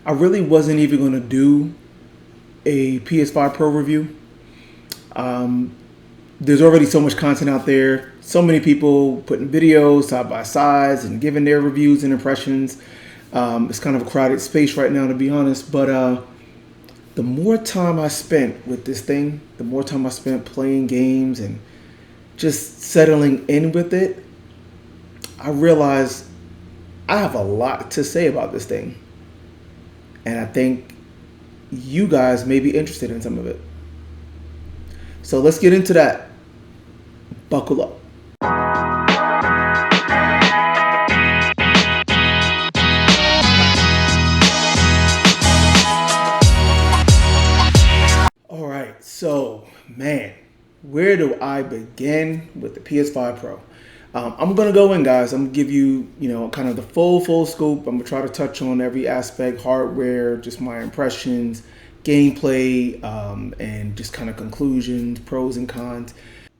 I really wasn't even going to do a PS5 Pro review. There's already so much content out there. So many people putting videos side by sides and giving their reviews and impressions. It's kind of a crowded space right now, to be honest. But the more time I spent with this thing, the more time I spent playing games and just settling in with it, I realized I have a lot to say about this thing. And I think you guys may be interested in some of it. So let's get into that. Buckle up. All right, so man, where do I begin with the PS5 Pro? I'm gonna go in, guys. I'm gonna give you, kind of the full scope. I'm gonna try to touch on every aspect, hardware, just my impressions, gameplay, and just kind of conclusions, pros and cons.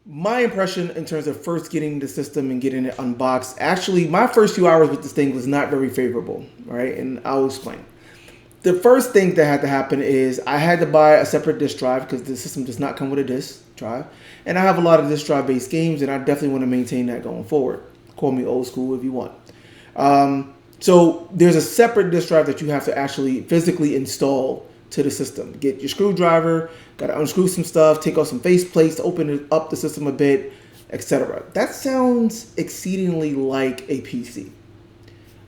My impression in terms of first getting the system and getting it unboxed, actually, my first few hours with this thing was not very favorable, right? And I'll explain. The first thing that had to happen is I had to buy a separate disk drive because the system does not come with a disk drive. And I have a lot of disk drive based games, and I definitely want to maintain that going forward. Call me old school if you want. So there's a separate disk drive that you have to actually physically install to the system. Get your screwdriver, got to unscrew some stuff, take off some face plates to open up the system a bit, etc. That sounds exceedingly like a PC.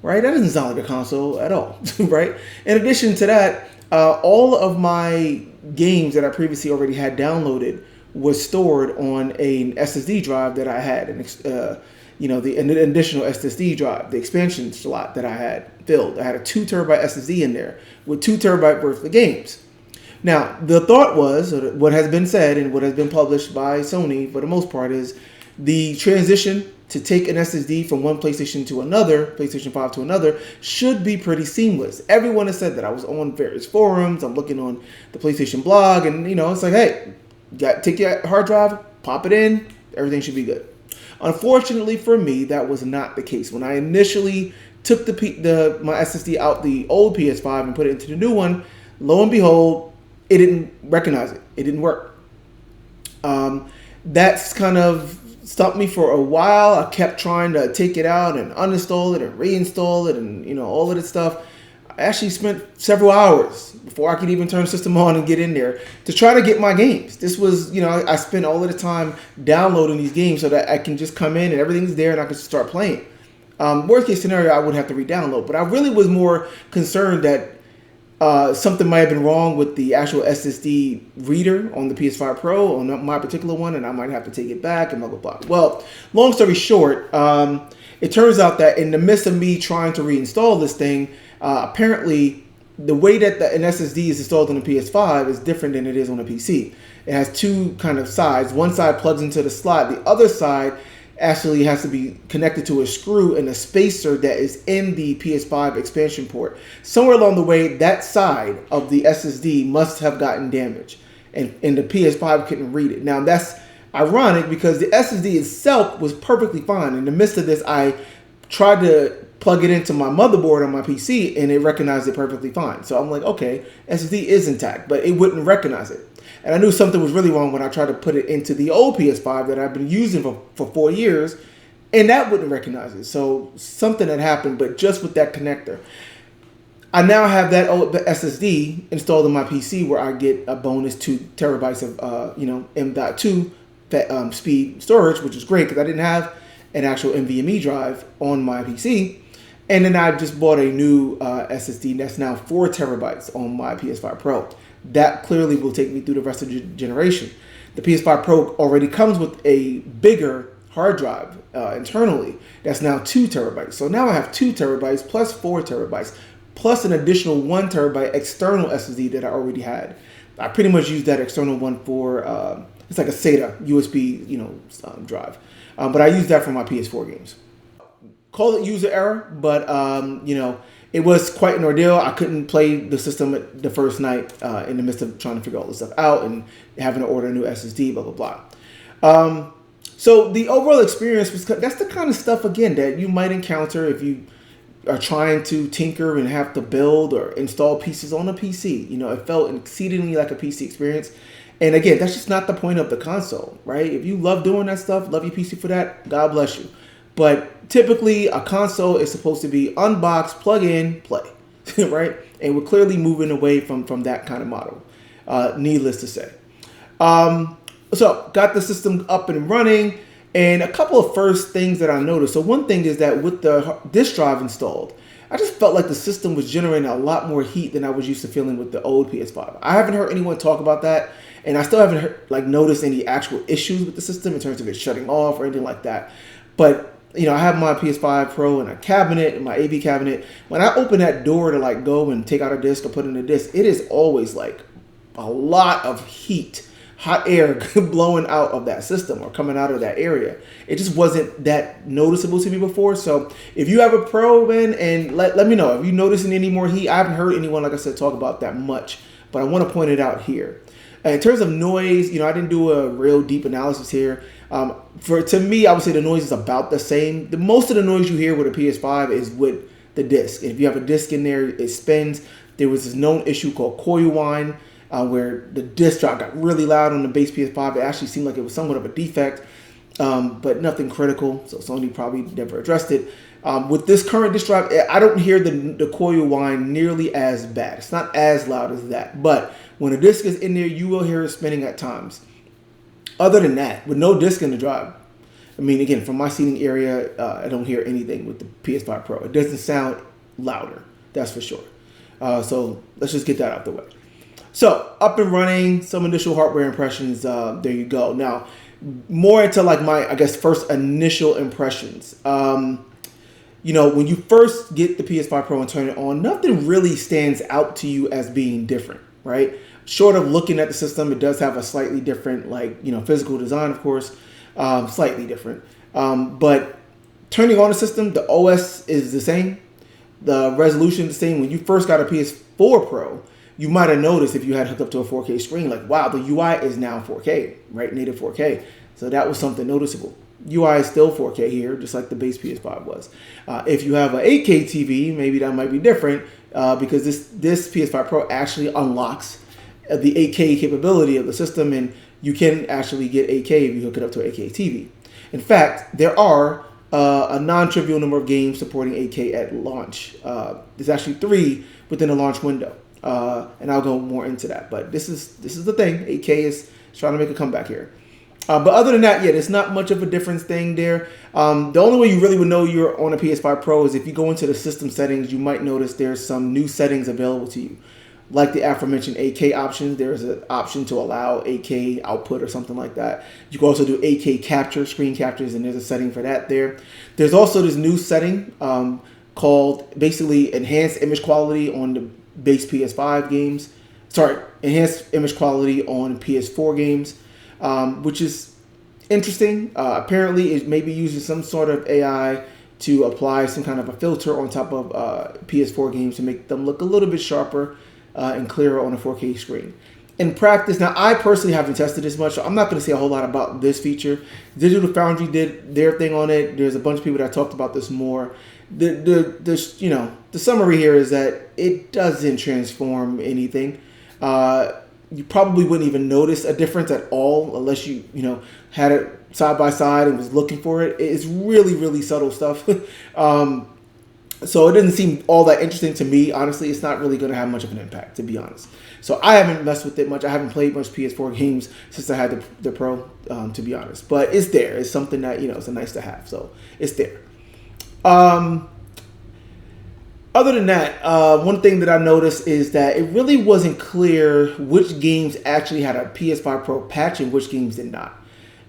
Right? That doesn't sound like a console at all, right? In addition to that, all of my games that I previously already had downloaded was stored on an SSD drive that I had, an additional SSD drive, the expansion slot that I had filled. I had a 2 terabyte SSD in there with 2 terabyte worth of games. Now, the thought was, what has been said and what has been published by Sony for the most part, is the transition to take an SSD from one PlayStation to another, PlayStation 5 to another, should be pretty seamless. Everyone has said that. I was on various forums, I'm looking on the PlayStation blog, and it's like, hey, take your hard drive, pop it in, everything should be good. Unfortunately for me, that was not the case. When I initially took my SSD out the old PS5 and put it into the new one, lo and behold, it didn't recognize it. It didn't work. That's kind of stopped me for a while. I kept trying to take it out and uninstall it and reinstall it and all of this stuff. I actually spent several hours before I could even turn the system on and get in there to try to get my games. This was, I spent all of the time downloading these games so that I can just come in and everything's there and I can start playing. Worst case scenario, I would have to re-download, but I really was more concerned that something might have been wrong with the actual SSD reader on the PS5 Pro, on my particular one, and I might have to take it back and blah, blah, blah. Well, long story short, it turns out that in the midst of me trying to reinstall this thing, apparently the way that an SSD is installed on a PS5 is different than it is on a PC. It has two kind of sides. One side plugs into the slot. The other side actually has to be connected to a screw and a spacer that is in the PS5 expansion port. Somewhere along the way, that side of the SSD must have gotten damaged, and the PS5 couldn't read it. Now, that's ironic because the SSD itself was perfectly fine. In the midst of this, I tried to plug it into my motherboard on my PC, and it recognized it perfectly fine. So I'm like, okay, SSD is intact, but it wouldn't recognize it. And I knew something was really wrong when I tried to put it into the old PS5 that I've been using for 4 years, and that wouldn't recognize it. So something had happened, but just with that connector. I now have that old SSD installed in my PC where I get a bonus 2 terabytes of M.2 speed storage, which is great because I didn't have an actual NVMe drive on my PC. And then I just bought a new SSD that's now 4 terabytes on my PS5 Pro. That clearly will take me through the rest of the generation. The PS5 Pro already comes with a bigger hard drive internally that's now 2 terabytes. So now I have 2 terabytes plus 4 terabytes plus an additional 1 terabyte external SSD that I already had. I pretty much used that external one for it's like a SATA USB drive, but I used that for my PS4 games. Call it user error, but it was quite an ordeal. I couldn't play the system the first night in the midst of trying to figure all this stuff out and having to order a new SSD, blah, blah, blah. So the overall experience that's the kind of stuff, again, that you might encounter if you are trying to tinker and have to build or install pieces on a PC. You know, it felt exceedingly like a PC experience. And again, that's just not the point of the console, right? If you love doing that stuff, love your PC for that, God bless you. But typically, a console is supposed to be unbox, plug in, play, right? And we're clearly moving away from that kind of model, needless to say. So got the system up and running, and a couple of first things that I noticed. So one thing is that with the disk drive installed, I just felt like the system was generating a lot more heat than I was used to feeling with the old PS5. I haven't heard anyone talk about that, and I still haven't noticed any actual issues with the system in terms of it shutting off or anything like that. But you know, I have my PS5 Pro in a cabinet, in my AV cabinet. When I open that door to like go and take out a disc or put in a disc, it is always like a lot of heat, hot air blowing out of that system or coming out of that area. It just wasn't that noticeable to me before. So if you have a Pro, man, and let me know if you're noticing any more heat. I haven't heard anyone, like I said, talk about that much, but I want to point it out here. In terms of noise, you know, I didn't do a real deep analysis here. To me, I would say the noise is about the same. Most of the noise you hear with a PS5 is with the disc. If you have a disc in there, it spins. There was this known issue called coil whine, where the disc drop got really loud on the base PS5. It actually seemed like it was somewhat of a defect, but nothing critical. So Sony probably never addressed it. With this current disc drive, I don't hear the coil whine nearly as bad. It's not as loud as that, but when a disc is in there, you will hear it spinning at times. Other than that, with no disc in the drive, I mean, again, from my seating area, I don't hear anything with the PS5 Pro. It doesn't sound louder, that's for sure. So let's just get that out the way. So up and running, some initial hardware impressions. There you go. Now, more into like my, I guess, first initial impressions. You know, when you first get the PS5 Pro and turn it on, nothing really stands out to you as being different, right? Short of looking at the system, it does have a slightly different, like, you know, physical design, of course, slightly different. But turning on the system, the OS is the same. The resolution is the same. When you first got a PS4 Pro, you might have noticed if you had hooked up to a 4K screen, like, wow, the UI is now 4K, right? Native 4K. So that was something noticeable. UI is still 4K here, just like the base PS5 was. If you have an 8K TV, maybe that might be different because this PS5 Pro actually unlocks the 8K capability of the system, and you can actually get 8K if you hook it up to an 8K TV. In fact, there are a non-trivial number of games supporting 8K at launch. There's actually 3 within the launch window, and I'll go more into that. But this is the thing. 8K is trying to make a comeback here. But other than that, yeah, there's not much of a difference thing there. The only way you really would know you're on a PS5 Pro is if you go into the system settings. You might notice there's some new settings available to you. Like the aforementioned 8K options, there's an option to allow 8K output or something like that. You can also do 8K capture, screen captures, and there's a setting for that there. There's also this new setting called basically enhanced image quality on the base PS5 games. Sorry, enhanced image quality on PS4 games, which is interesting. Apparently, it may be using some sort of AI to apply some kind of a filter on top of PS4 games to make them look a little bit sharper and clearer on a 4K screen. In practice, now I personally haven't tested this much, so I'm not going to say a whole lot about this feature. Digital Foundry did their thing on it. There's a bunch of people that talked about this more. The summary here is that it doesn't transform anything. You probably wouldn't even notice a difference at all unless you had it side by side and was looking for it. It's really, really subtle stuff. So it doesn't seem all that interesting to me. Honestly, it's not really going to have much of an impact, to be honest. So I haven't messed with it much. I haven't played much PS4 games since I had the Pro, to be honest. But it's there. It's something that, it's a nice to have. So it's there. Other than that, one thing that I noticed is that it really wasn't clear which games actually had a PS5 Pro patch and which games did not.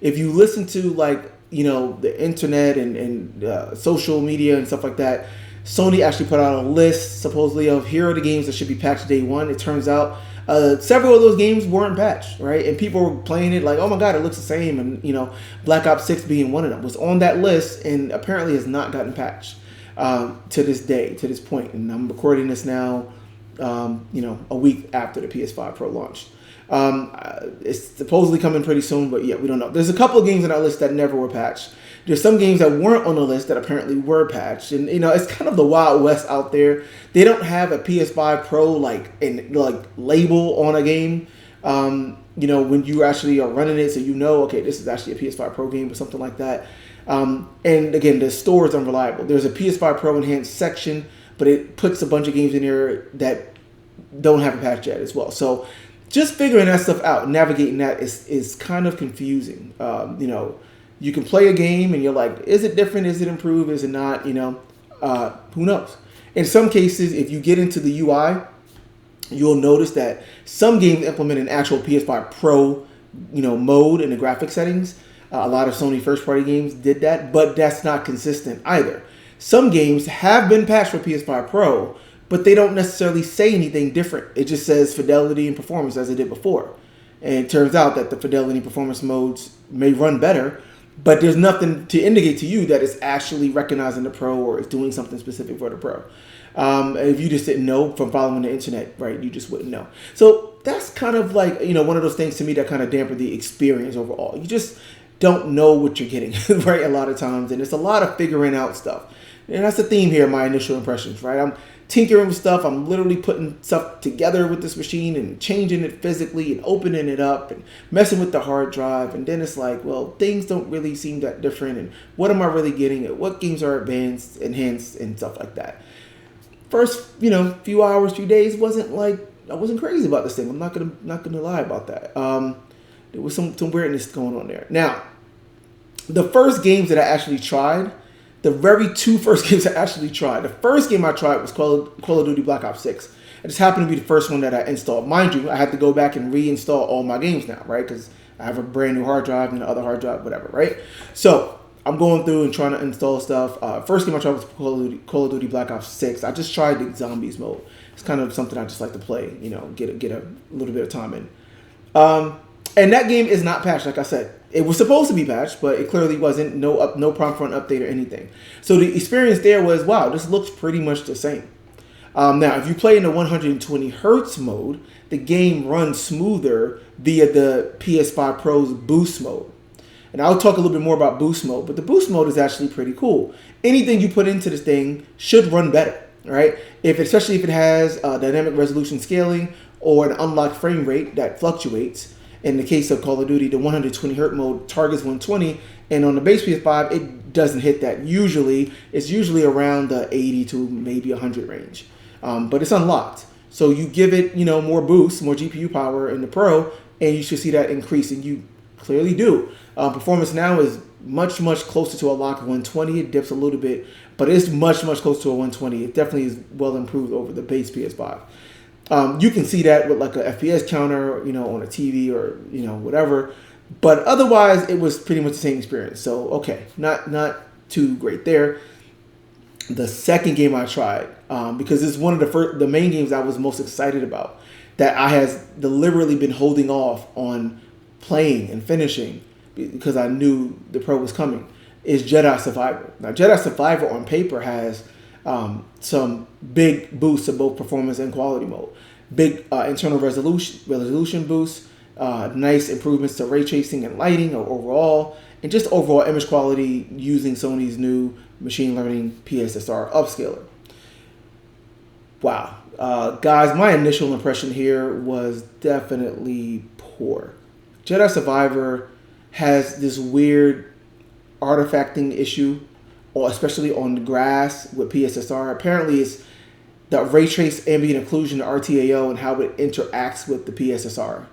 If you listen to the internet and social media and stuff like that, Sony actually put out a list supposedly of here are the games that should be patched day one. It turns out several of those games weren't patched, right? And people were playing it like, oh my God, it looks the same. And, Black Ops 6 being one of them was on that list and apparently has not gotten patched to this day, to this point. And I'm recording this now, a week after the PS5 Pro launched. It's supposedly coming pretty soon, but yeah, we don't know. There's a couple of games on that list that never were patched. There's some games that weren't on the list that apparently were patched, and it's kind of the Wild West out there. They don't have a PS5 Pro like label on a game. When you actually are running it, so okay, this is actually a PS5 Pro game or something like that. And again, the store is unreliable. There's a PS5 Pro enhanced section, but it puts a bunch of games in there that don't have a patch yet as well. So just figuring that stuff out, navigating that is kind of confusing. You can play a game and you're like, is it different? Is it improved? Is it not? Who knows? In some cases, if you get into the UI, you'll notice that some games implement an actual PS5 Pro, mode in the graphic settings. A lot of Sony first-party games did that, but that's not consistent either. Some games have been patched for PS5 Pro, but they don't necessarily say anything different. It just says fidelity and performance as it did before. And it turns out that the fidelity and performance modes may run better, but there's nothing to indicate to you that it's actually recognizing the Pro or it's doing something specific for the Pro. If you just didn't know from following the internet, right, you just wouldn't know. So that's kind of like, one of those things to me that kind of dampen the experience overall. You just don't know what you're getting, right, a lot of times. And it's a lot of figuring out stuff. And that's the theme here, my initial impressions, right? I'm tinkering with stuff. I'm literally putting stuff together with this machine and changing it physically and opening it up and messing with the hard drive. And then it's like, well, things don't really seem that different. And what am I really getting? And what games are advanced, enhanced, and stuff like that. First, few hours, few days wasn't like, I wasn't crazy about this thing. I'm not gonna lie about that. There was some weirdness going on there. Now, the first games that I actually tried, the very two first games I actually tried. The first game I tried was Call of Duty Black Ops 6. It just happened to be the first one that I installed. Mind you, I had to go back and reinstall all my games now, right? Because I have a brand new hard drive and the other hard drive, whatever, right? So I'm going through and trying to install stuff. First game I tried was Call of Duty Black Ops 6. I just tried the zombies mode. It's kind of something I just like to play, get a little bit of time in. And that game is not patched, like I said. It was supposed to be patched, but it clearly wasn't. No prompt for an update or anything. So the experience there was, wow, this looks pretty much the same. Now, if you play in the 120 hertz mode, the game runs smoother via the PS5 Pro's boost mode. And I'll talk a little bit more about boost mode, but the boost mode is actually pretty cool. Anything you put into this thing should run better, right? Especially if it has dynamic resolution scaling or an unlocked frame rate that fluctuates. In the case of Call of Duty, the 120 hertz mode targets 120, and on the base PS5, it doesn't hit that. It's usually around the 80 to maybe 100 range, but it's unlocked. So you give it, more boost, more GPU power in the Pro, and you should see that increase, and you clearly do. Performance now is much closer to a lock of 120. It dips a little bit, but it's much closer to a 120. It definitely is well improved over the base PS5. You can see that with like a FPS counter, on a TV or, whatever. But otherwise, it was pretty much the same experience. So, okay, not too great there. The second game I tried, because it's one of the main games I was most excited about, that I has deliberately been holding off on playing and finishing because I knew the Pro was coming, is Jedi Survivor. Now, Jedi Survivor on paper has some big boosts of both performance and quality mode. Big internal resolution boosts, nice improvements to ray tracing and lighting overall, and just overall image quality using Sony's new machine learning PSSR upscaler. Wow. Guys, my initial impression here was definitely poor. Jedi Survivor has this weird artifacting issue, or especially on the grass with PSSR. Apparently, it's the ray trace ambient occlusion, the RTAO, and how it interacts with the PSSR.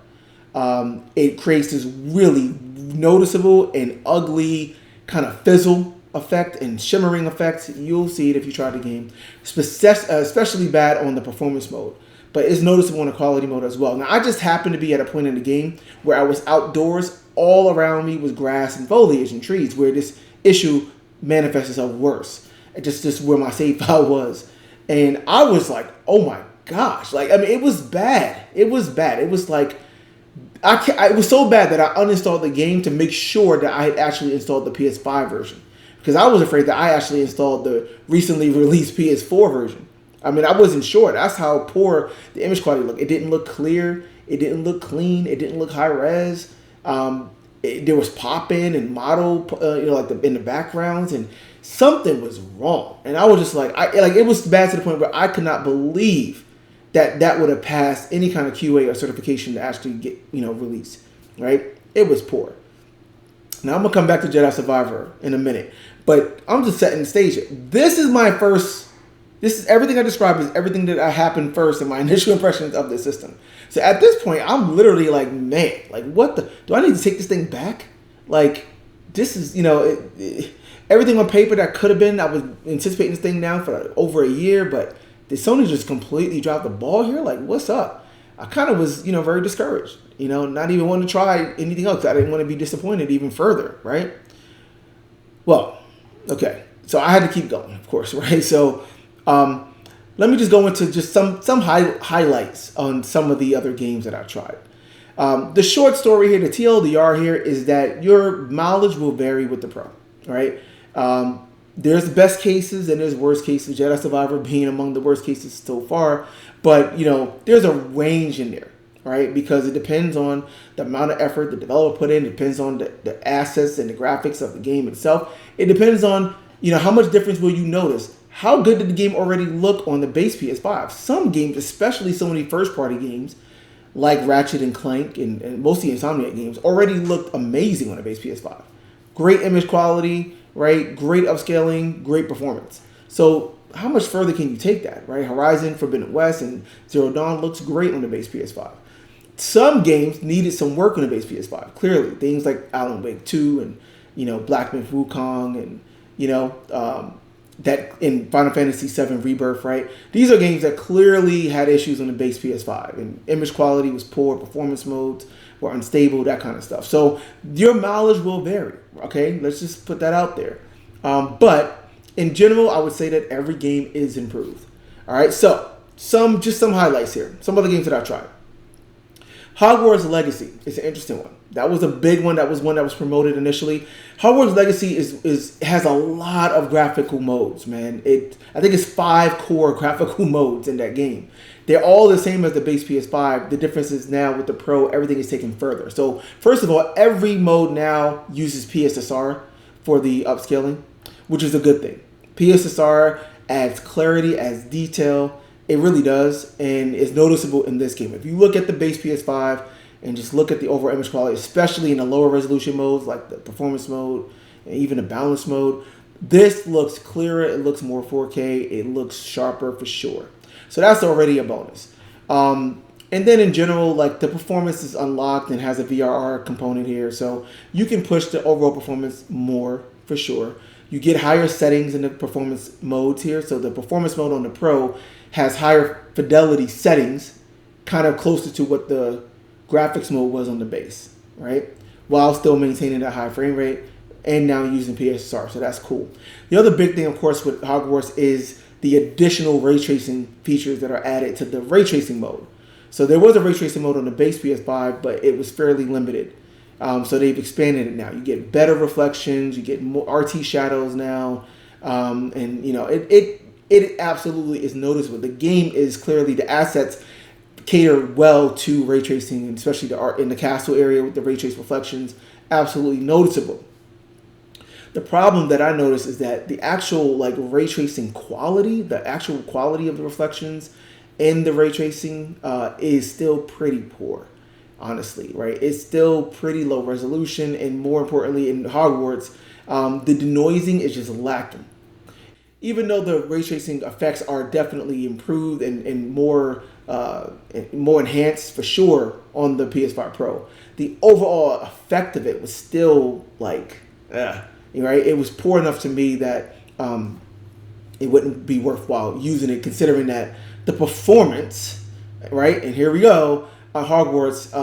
It creates this really noticeable and ugly kind of fizzle effect and shimmering effect. You'll see it if you try the game. Especially bad on the performance mode, but it's noticeable in the quality mode as well. Now, I just happened to be at a point in the game where I was outdoors. All around me was grass and foliage and trees, where this issue manifests itself worse. Just where my save file was. And I was like, oh my gosh. It was bad. It was bad. It was like, it was so bad that I uninstalled the game to make sure that I had actually installed the PS5 version. Because I was afraid that I actually installed the recently released PS4 version. I wasn't sure. That's how poor the image quality looked. It didn't look clear. It didn't look clean. It didn't look high res. there was pop-in and model, like in the backgrounds, and something was wrong. And I was just like, it was bad to the point where I could not believe that would have passed any kind of QA or certification to actually get, released, right? It was poor. Now I'm gonna come back to Jedi Survivor in a minute, but I'm just setting the stage here. This is everything I described is everything that happened first in my initial impressions of the system. So at this point, I'm literally like, man, like what do I need to take this thing back? Like this is, everything on paper that could have been, I was anticipating this thing now for over a year, but did Sony just completely drop the ball here? Like what's up? I kind of was, very discouraged, not even wanting to try anything else. I didn't want to be disappointed even further, right? Well, okay. So I had to keep going, of course, right? So let me just go into just some highlights on some of the other games that I've tried. The short story here, the TLDR here, is that your mileage will vary with the Pro, right? There's best cases and there's worst cases, Jedi Survivor being among the worst cases so far. But, there's a range in there, right? Because it depends on the amount of effort the developer put in. It depends on the assets and the graphics of the game itself. It depends on, how much difference will you notice? How good did the game already look on the base PS5? Some games, especially so many first-party games, like Ratchet and Clank and most of the Insomniac games, already looked amazing on the base PS5. Great image quality, right? Great upscaling, great performance. So how much further can you take that, right? Horizon Forbidden West and Zero Dawn looks great on the base PS5. Some games needed some work on the base PS5. Clearly, things like Alan Wake 2 and Black Myth Wukong and that in Final Fantasy VII Rebirth, right? These are games that clearly had issues on the base PS5, and image quality was poor, performance modes were unstable, that kind of stuff. So your mileage will vary. Okay, let's just put that out there. But in general, I would say that every game is improved. All right, so some highlights here. Some other games that I tried. Hogwarts Legacy is an interesting one. That was a big one. That was one that was promoted initially. Hogwarts Legacy has a lot of graphical modes, man. I think it's 5 core graphical modes in that game. They're all the same as the base PS5. The difference is now with the Pro, everything is taken further. So first of all, every mode now uses PSSR for the upscaling, which is a good thing. PSSR adds clarity, adds detail. It really does, and it's noticeable in this game. If you look at the base PS5 and just look at the overall image quality, especially in the lower resolution modes like the performance mode and even the balance mode, this looks clearer, it looks more 4K, it looks sharper for sure. So that's already a bonus. And then in general, like the performance is unlocked and has a VRR component here, so you can push the overall performance more for sure. You get higher settings in the performance modes here, so the performance mode on the Pro has higher fidelity settings, kind of closer to what the graphics mode was on the base, right? While still maintaining that high frame rate and now using PSSR, so that's cool. The other big thing, of course, with Hogwarts is the additional ray tracing features that are added to the ray tracing mode. So there was a ray tracing mode on the base PS5, but it was fairly limited. So they've expanded it now. You get better reflections, you get more RT shadows now, and it absolutely is noticeable. The game is clearly, the assets cater well to ray tracing, and especially the art in the castle area with the ray trace reflections, absolutely noticeable. The problem that I noticed is that the actual ray tracing quality, the actual quality of the reflections in the ray tracing is still pretty poor, honestly, right? It's still pretty low resolution, and more importantly, in Hogwarts, the denoising is just lacking. Even though the ray tracing effects are definitely improved and more enhanced for sure on the PS5 Pro, the overall effect of it was still right? It was poor enough to me that it wouldn't be worthwhile using it, considering that the performance, right? And here we go. Hogwarts,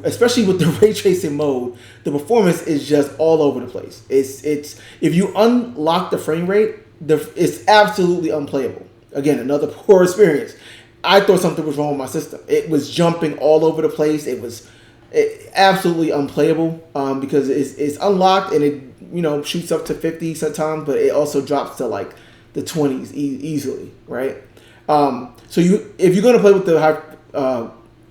especially with the ray tracing mode, the performance is just all over the place. It's if you unlock the frame rate, it's absolutely unplayable. Again, another poor experience. I thought something was wrong with my system. It was jumping all over the place. It was absolutely unplayable because it's unlocked and it shoots up to 50 sometimes, but it also drops to the 20s easily, right? So if you're gonna play with the high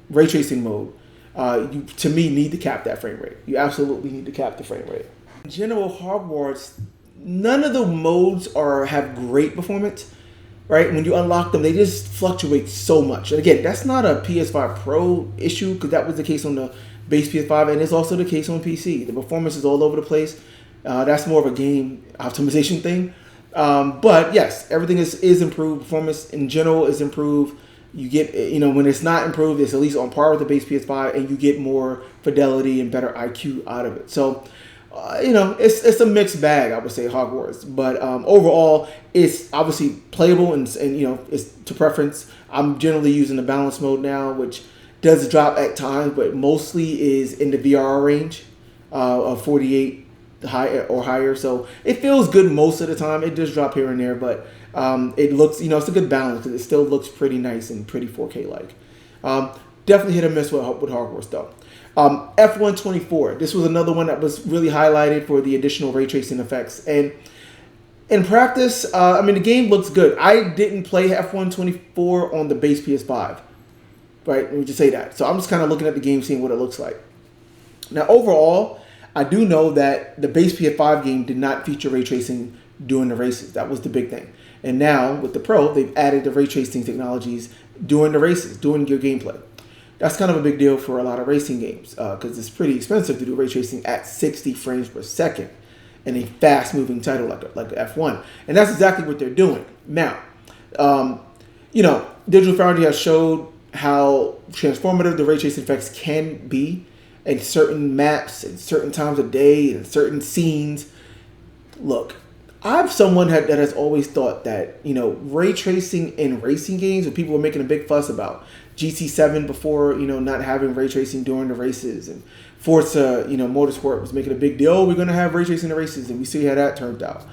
ray tracing mode, you, to me, need to cap that frame rate. You absolutely need to cap the frame rate. In general, Hogwarts, none of the modes have great performance, right? When you unlock them, they just fluctuate so much. And again, that's not a PS5 Pro issue, because that was the case on the base PS5, and it's also the case on PC. The performance is all over the place. That's more of a game optimization thing. But yes, everything is improved. Performance in general is improved. You get, when it's not improved, it's at least on par with the base PS5, and you get more fidelity and better IQ out of it. So, it's a mixed bag, I would say, Hogwarts. But overall, it's obviously playable, and it's to preference. I'm generally using the balance mode now, which does drop at times, but mostly is in the VR range of 48 high or higher. So it feels good most of the time. It does drop here and there, but it looks, it's a good balance, because it still looks pretty nice and pretty 4K like. Definitely hit or miss with Hogwarts though. F124. This was another one that was really highlighted for the additional ray tracing effects. And in practice, the game looks good. I didn't play F124 on the base PS5. Right, let me just say that. So I'm just kind of looking at the game, seeing what it looks like. Now, overall, I do know that the base PS5 game did not feature ray tracing during the races. That was the big thing. And now, with the Pro, they've added the ray tracing technologies during the races, during your gameplay. That's kind of a big deal for a lot of racing games, because it's pretty expensive to do ray tracing at 60 frames per second in a fast-moving title like F1. And that's exactly what they're doing. Now, Digital Foundry has showed how transformative the ray tracing effects can be in certain maps and certain times of day and certain scenes. Look, I'm someone that has always thought that, ray tracing in racing games, and people were making a big fuss about GT7 before, not having ray tracing during the races, and Forza, Motorsport was making a big deal. Oh, we're going to have ray tracing in the races, and we see how that turned out.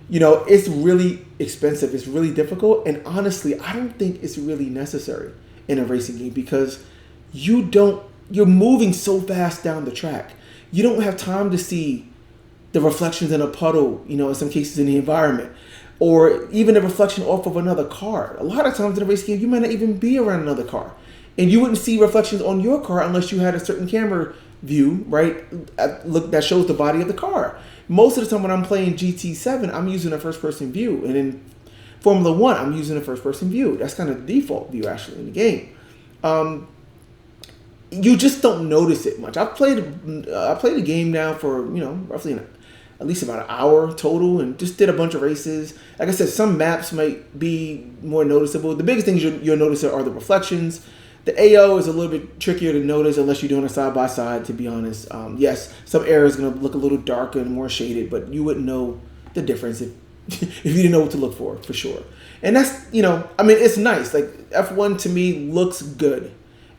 It's really expensive. It's really difficult. And honestly, I don't think it's really necessary in a racing game, because you're moving so fast down the track. You don't have time to see the reflections in a puddle, in some cases in the environment, or even a reflection off of another car. A lot of times in a racing game, you might not even be around another car, and you wouldn't see reflections on your car unless you had a certain camera view, right? That shows the body of the car. Most of the time when I'm playing GT7, I'm using a first-person view. And in Formula 1, I'm using a first-person view. That's kind of the default view, actually, in the game. You just don't notice it much. I played the game now for, roughly at least about an hour total, and just did a bunch of races. Like I said, some maps might be more noticeable. The biggest things you'll notice are the reflections. The AO is a little bit trickier to notice unless you're doing a side-by-side, to be honest. Yes, some areas are going to look a little darker and more shaded, but you wouldn't know the difference if you didn't know what to look for sure. And that's, it's nice. Like, F1 to me looks good.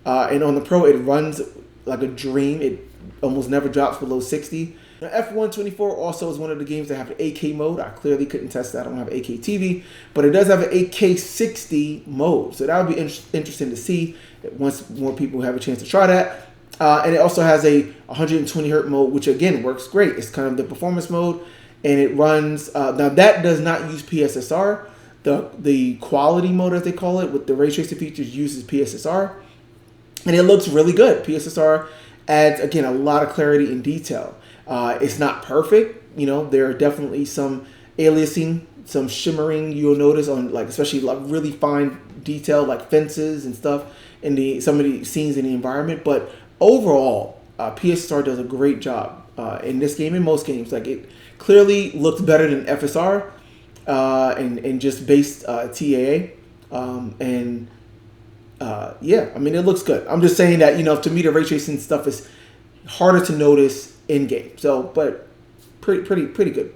And on the Pro, it runs like a dream. It almost never drops below 60. Now, F124 also is one of the games that have the 8K mode. I clearly couldn't test that. I don't have 8K TV, but it does have an 8K 60 mode. So that would be interesting to see once more people have a chance to try that. And it also has a 120 Hz mode, which again works great. It's kind of the performance mode, and it runs. Now that does not use PSSR. The quality mode, as they call it, with the ray tracing features, uses PSSR, and it looks really good. PSSR adds, again, a lot of clarity and detail. It's not perfect. There are definitely some aliasing, some shimmering you'll notice on, like, especially like really fine detail, like fences and stuff in some of the scenes in the environment. But overall, PSSR does a great job in this game, in most games. Like, it clearly looks better than FSR and just base TAA. It looks good. I'm just saying that, to me, the ray tracing stuff is harder to notice in game. So, but pretty good.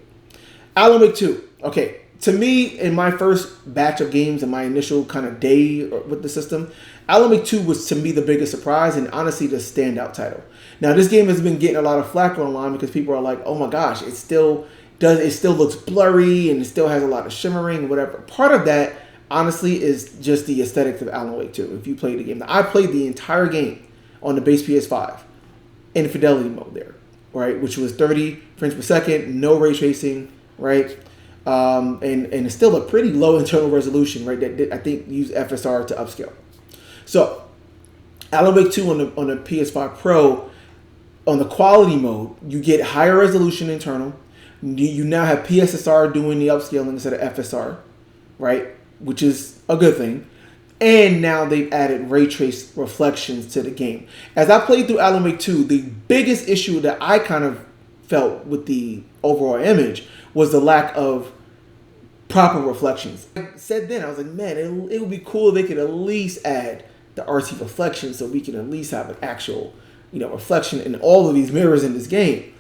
Alan Wake 2. Okay, to me, in my first batch of games in my initial kind of day with the system, Alan Wake 2 was, to me, the biggest surprise and honestly the standout title. Now, this game has been getting a lot of flack online because people are like, "Oh my gosh, it still looks blurry and it still has a lot of shimmering and whatever." Part of that, honestly, is just the aesthetics of Alan Wake 2. If you played the game, now, I played the entire game on the base PS5 in fidelity mode there, right, which was 30 frames per second, no ray tracing, right, and it's still a pretty low internal resolution, right, that I think used FSR to upscale. So Alan Wake 2 on the PS5 Pro, on the quality mode, you get higher resolution internal. You now have PSSR doing the upscaling instead of FSR, right? Which is a good thing. And now they've added ray trace reflections to the game. As I played through Alan Wake 2, the biggest issue that I kind of felt with the overall image was the lack of proper reflections. I said then, I was like, man, it would be cool if they could at least add the RT reflection so we can at least have an actual, reflection in all of these mirrors in this game.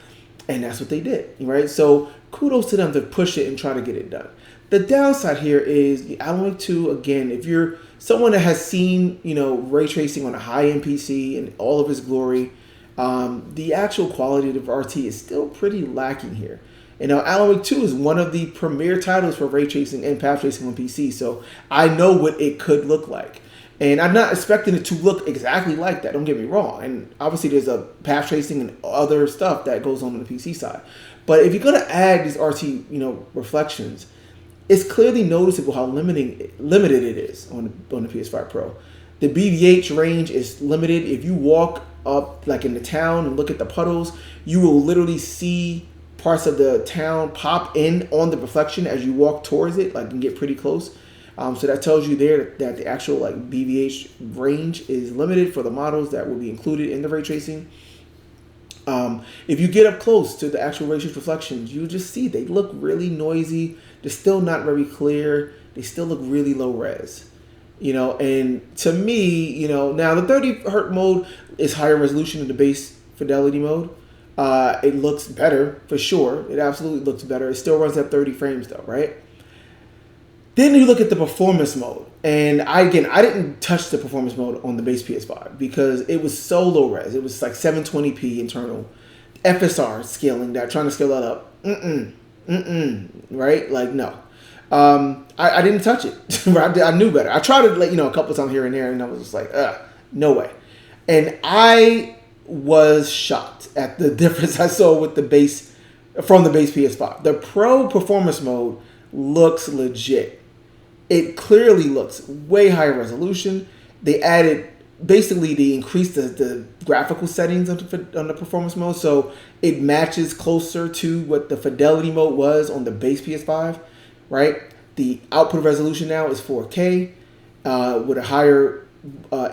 And that's what they did, right? So kudos to them to push it and try to get it done. The downside here is Alan Wake 2, again, if you're someone that has seen, ray tracing on a high-end PC in all of its glory, the actual quality of RT is still pretty lacking here. Alan Wake 2 is one of the premier titles for ray tracing and path tracing on PC, so I know what it could look like. And I'm not expecting it to look exactly like that, don't get me wrong. And obviously there's a path tracing and other stuff that goes on the PC side. But if you're going to add these RT, reflections, it's clearly noticeable how limited it is on the PS5 Pro. The BVH range is limited. If you walk up like in the town and look at the puddles, you will literally see parts of the town pop in on the reflection as you walk towards it, like and get pretty close. So that tells you there that the actual like BVH range is limited for the models that will be included in the ray tracing. If you get up close to the actual ray trace reflections, you just see they look really noisy. They're still not very clear. They still look really low res. And to me, now the 30 Hz mode is higher resolution than the base fidelity mode. It looks better for sure. It absolutely looks better. It still runs at 30 frames though, right? Then you look at the performance mode, and I didn't touch the performance mode on the base PS5 because it was so low res. It was like 720p internal, FSR scaling that, trying to scale that up. Right? Like no, I didn't touch it. I knew better. I tried to a couple of times here and there, and I was just like, no way. And I was shocked at the difference I saw with the base from the base PS5. The Pro performance mode looks legit. It clearly looks way higher resolution. They increased the graphical settings on the performance mode, so it matches closer to what the fidelity mode was on the base PS5, right? The output resolution now is 4K with a higher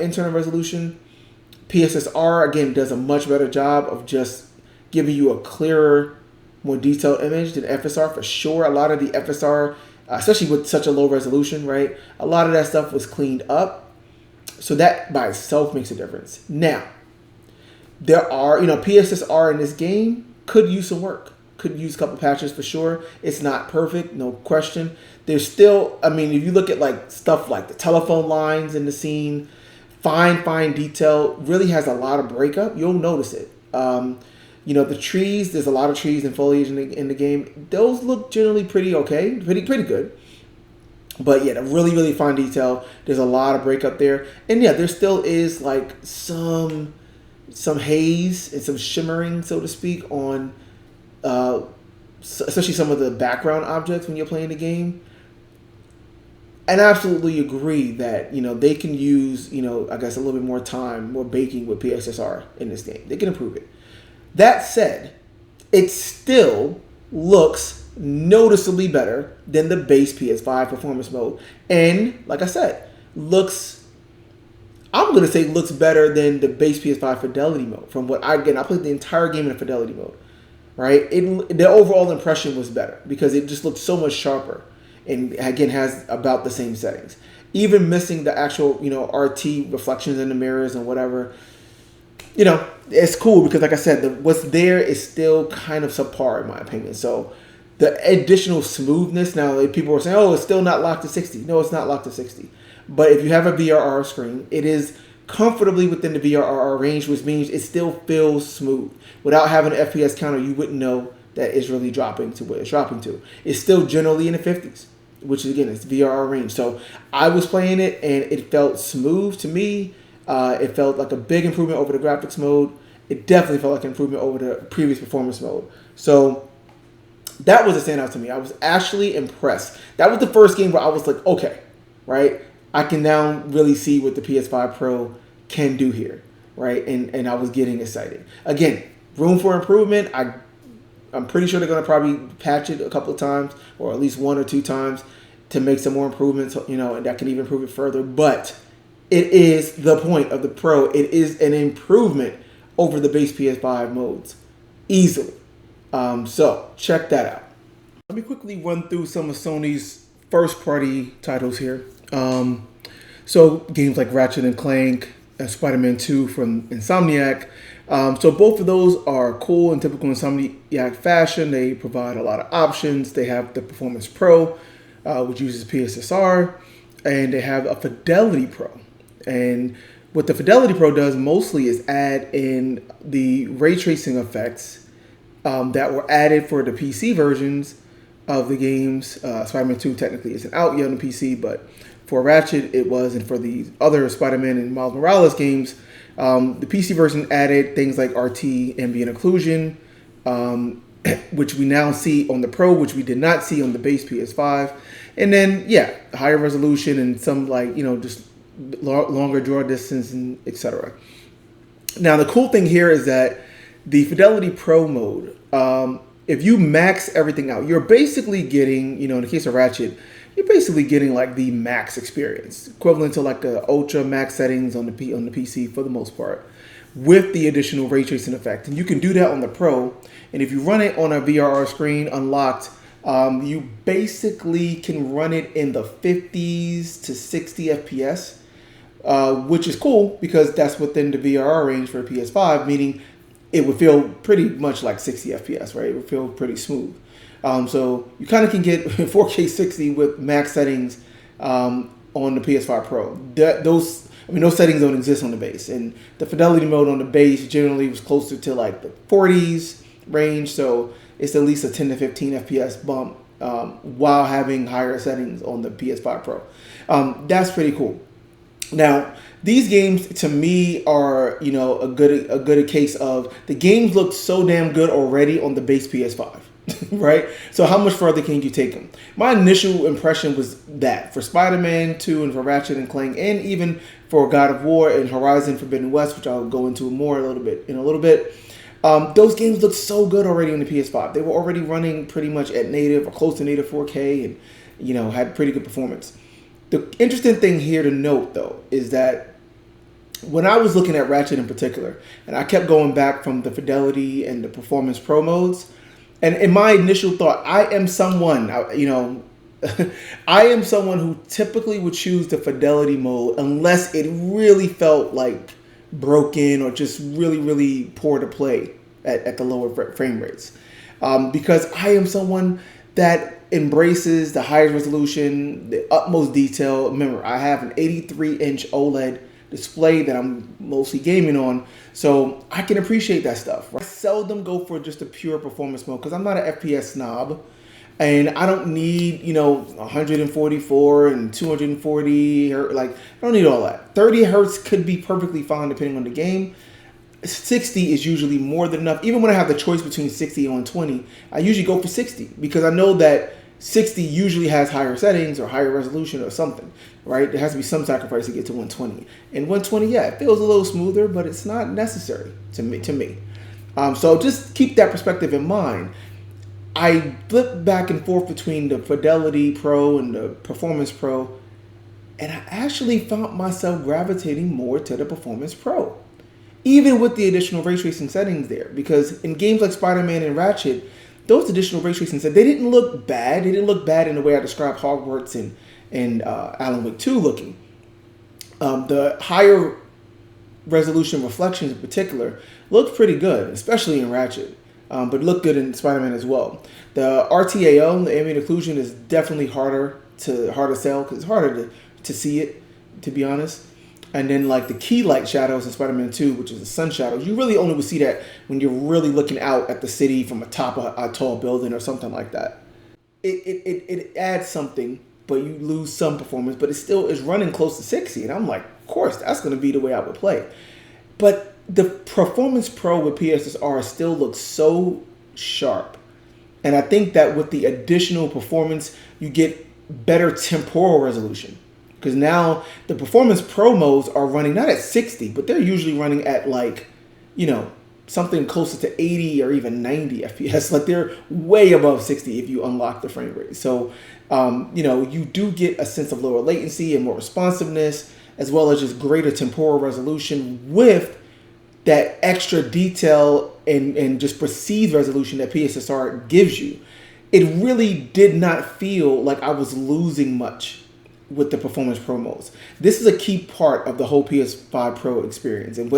internal resolution. PSSR, again, does a much better job of just giving you a clearer, more detailed image than FSR for sure. A lot of the FSR, especially with such a low resolution, right? A lot of that stuff was cleaned up. So that by itself makes a difference. Now, there are, PSSR in this game could use some work. Could use a couple patches for sure. It's not perfect, no question. There's still, if you look at like stuff like the telephone lines in the scene, fine detail, really has a lot of breakup. You'll notice it. The trees, there's a lot of trees and foliage in the game. Those look generally pretty okay, pretty good. But yeah, the really fine detail. There's a lot of breakup there, and yeah, there still is like some haze and some shimmering, so to speak, on especially some of the background objects when you're playing the game. And I absolutely agree that they can use I guess a little bit more time, more baking with PSSR in this game. They can improve it. That said, it still looks noticeably better than the base PS5 performance mode. And like I said, looks better than the base PS5 fidelity mode. From what I played the entire game in fidelity mode, right? The overall impression was better because it just looked so much sharper and again has about the same settings. Even missing the actual, RT reflections in the mirrors and whatever, it's cool because, like I said, what's there is still kind of subpar in my opinion. So the additional smoothness, now if people are saying, oh, it's still not locked to 60. No, it's not locked to 60. But if you have a VRR screen, it is comfortably within the VRR range, which means it still feels smooth. Without having an FPS counter, you wouldn't know that it's really dropping to what it's dropping to. It's still generally in the 50s, which is, again, it's VRR range. So I was playing it, and it felt smooth to me. It felt like a big improvement over the graphics mode. It definitely felt like an improvement over the previous performance mode. So that was a standout to me. I was actually impressed. That was the first game where I was like, okay, right? I can now really see what the PS5 Pro can do here, right? And I was getting excited. Again, room for improvement. I'm pretty sure they're going to probably patch it a couple of times, or at least 1 or 2 times, to make some more improvements, and that can even improve it further. But it is the point of the Pro. It is an improvement over the base PS5 modes, easily. So check that out. Let me quickly run through some of Sony's first-party titles here. So games like Ratchet and Clank and Spider-Man 2 from Insomniac. So both of those are cool in typical Insomniac fashion. They provide a lot of options. They have the Performance Pro, which uses PSSR, and they have a Fidelity Pro. And what the Fidelity Pro does mostly is add in the ray tracing effects that were added for the PC versions of the games. Spider-Man 2 technically isn't out yet on the PC, but for Ratchet it was, and for the other Spider-Man and Miles Morales games, the PC version added things like RT ambient occlusion, which we now see on the Pro, which we did not see on the base PS5. And then, yeah, higher resolution and some just longer draw distance and etc. Now, the cool thing here is that the Fidelity Pro mode, if you max everything out, you're basically getting, in the case of Ratchet, you're basically getting like the max experience, equivalent to like a ultra max settings on the PC for the most part, with the additional ray tracing effect. And you can do that on the Pro. And if you run it on a VRR screen unlocked, you basically can run it in the 50s to 60 FPS, which is cool because that's within the VRR range for a PS5, meaning it would feel pretty much like 60 FPS, right? It would feel pretty smooth. So you kind of can get 4K 60 with max settings on the PS5 Pro. Those settings don't exist on the base, and the fidelity mode on the base generally was closer to like the 40s range. So it's at least a 10 to 15 FPS bump while having higher settings on the PS5 Pro. That's pretty cool. Now, these games to me are, a good case of the games look so damn good already on the base PS5. Right? So how much further can you take them? My initial impression was that for Spider-Man 2 and for Ratchet and Clank, and even for God of War and Horizon Forbidden West, which I'll go into more in a little bit, those games looked so good already on the PS5. They were already running pretty much at native or close to native 4K, and had pretty good performance. The interesting thing here to note, though, is that when I was looking at Ratchet in particular, and I kept going back from the Fidelity and the Performance Pro modes, and in my initial thought, I am someone who typically would choose the Fidelity mode unless it really felt like broken or just really, really poor to play at the lower frame rates. Because I am someone that embraces the highest resolution, the utmost detail. Remember, I have an 83-inch OLED display that I'm mostly gaming on, so I can appreciate that stuff. Right? I seldom go for just a pure performance mode because I'm not an FPS snob, and I don't need 144 and 240 hertz. Like, I don't need all that. 30 hertz could be perfectly fine depending on the game. 60 is usually more than enough. Even when I have the choice between 60 and 120, I usually go for 60 because I know that 60 usually has higher settings or higher resolution or something, right? There has to be some sacrifice to get to 120. And 120, yeah, it feels a little smoother, but it's not necessary to me. So just keep that perspective in mind. I flip back and forth between the Fidelity Pro and the Performance Pro, and I actually found myself gravitating more to the Performance Pro, even with the additional ray tracing settings there. Because in games like Spider-Man and Ratchet, those additional ray tracing settings, they didn't look bad. They didn't look bad in the way I described Hogwarts and Alan Wake 2 looking. The higher resolution reflections in particular looked pretty good, especially in Ratchet. But looked good in Spider-Man as well. The RTAO, the ambient occlusion, is definitely harder to sell because it's harder to see it, to be honest. And then like the key light shadows in Spider-Man 2, which is the sun shadows, you really only would see that when you're really looking out at the city from atop a tall building or something like that. It adds something, but you lose some performance, but it still is running close to 60. And I'm like, of course, that's going to be the way I would play. But the Performance Pro with PSSR still looks so sharp. And I think that with the additional performance, you get better temporal resolution, because now the Performance Pro modes are running not at 60, but they're usually running at like, you know, something closer to 80 or even 90 FPS. Like they're way above 60 if you unlock the frame rate. So, you know, you do get a sense of lower latency and more responsiveness, as well as just greater temporal resolution with that extra detail and just perceived resolution that PSSR gives you. It really did not feel like I was losing much with the Performance Pro modes. This is a key part of the whole PS5 Pro experience, and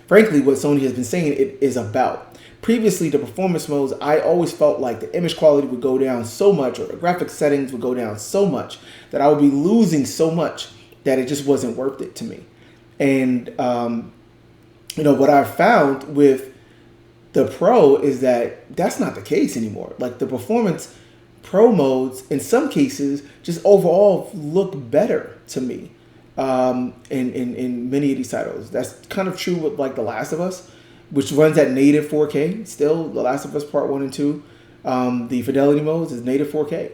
frankly, what Sony has been saying it is about. Previously, the performance modes, I always felt like the image quality would go down so much, or the graphic settings would go down so much, that I would be losing so much that it just wasn't worth it to me. And, you know, what I've found with the Pro is that that's not the case anymore. Like the Performance Pro modes, in some cases, just overall look better to me. In many of these titles. That's kind of true with like The Last of Us, which runs at native 4K. Still, The Last of Us Part 1 and 2, the fidelity modes is native 4K,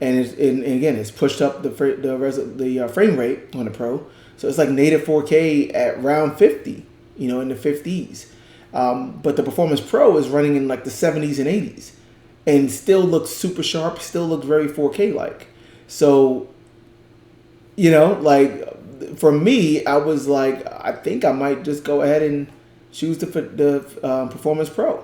and again it's pushed up the frame rate on the Pro, so it's like native 4K at around 50, you know, in the 50s. But the Performance Pro is running in like the 70s and 80s, and still looks super sharp. Still looks very 4K like. So, you know, like. For me, I was like, I think I might just go ahead and choose the Performance Pro.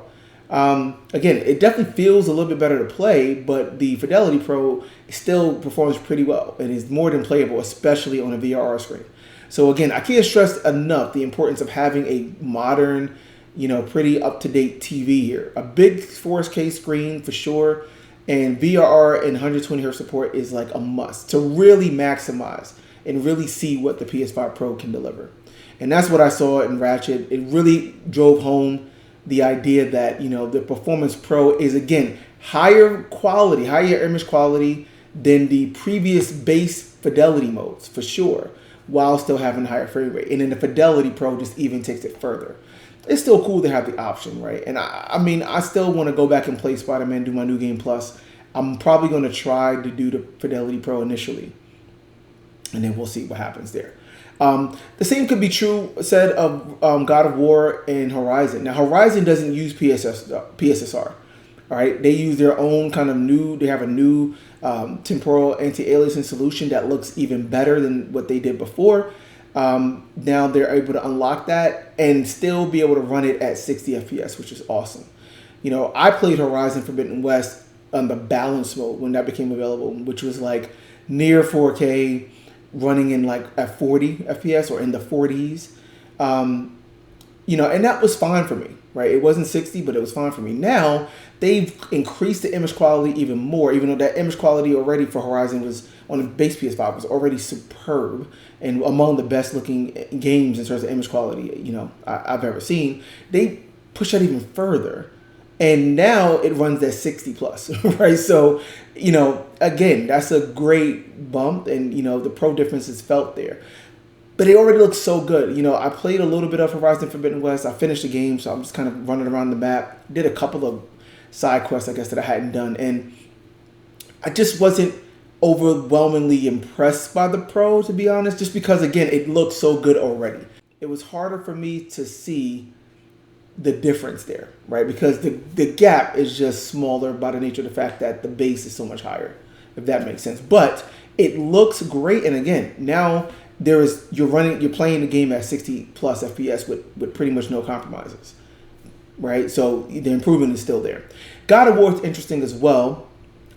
Again, it definitely feels a little bit better to play, but the Fidelity Pro still performs pretty well and is more than playable, especially on a VRR screen. So again, I can't stress enough the importance of having a modern, you know, pretty up-to-date TV here. A big 4K screen for sure, and VRR and 120 Hz support is like a must to really maximize and really see what the PS5 Pro can deliver. And that's what I saw in Ratchet. It really drove home the idea that, you know, the Performance Pro is, again, higher quality, higher image quality than the previous base fidelity modes, for sure, while still having higher frame rate. And then the Fidelity Pro just even takes it further. It's still cool to have the option, right? And I mean, I still want to go back and play Spider-Man, do my New Game Plus. I'm probably going to try to do the Fidelity Pro initially, and then we'll see what happens there. The same could be said of God of War and Horizon. Now, Horizon doesn't use PSSR. All right, they use their own kind of they have a new temporal anti-aliasing solution that looks even better than what they did before. Now they're able to unlock that and still be able to run it at 60 FPS, which is awesome. You know, I played Horizon Forbidden West on the balance mode when that became available, which was like near 4K, running in like at 40 FPS or in the 40s. You know, and that was fine for me, right? It wasn't 60, but it was fine for me. Now, they've increased the image quality even more, even though that image quality already for Horizon was on the base PS5 was already superb and among the best looking games in terms of image quality, you know, I've ever seen. They push that even further. And now it runs at 60 plus, right? So, you know, again, that's a great bump, and, you know, the pro difference is felt there. But it already looks so good. You know, I played a little bit of Horizon Forbidden West. I finished the game, so I'm just kind of running around the map. Did a couple of side quests, I guess, that I hadn't done. And I just wasn't overwhelmingly impressed by the Pro, to be honest, just because, again, it looked so good already. It was harder for me to see the difference there, right? Because the gap is just smaller by the nature of the fact that the base is so much higher, if that makes sense. But it looks great, and again, now you're playing the game at 60 plus FPS with pretty much no compromises, right? So the improvement is still there. God of War is interesting as well.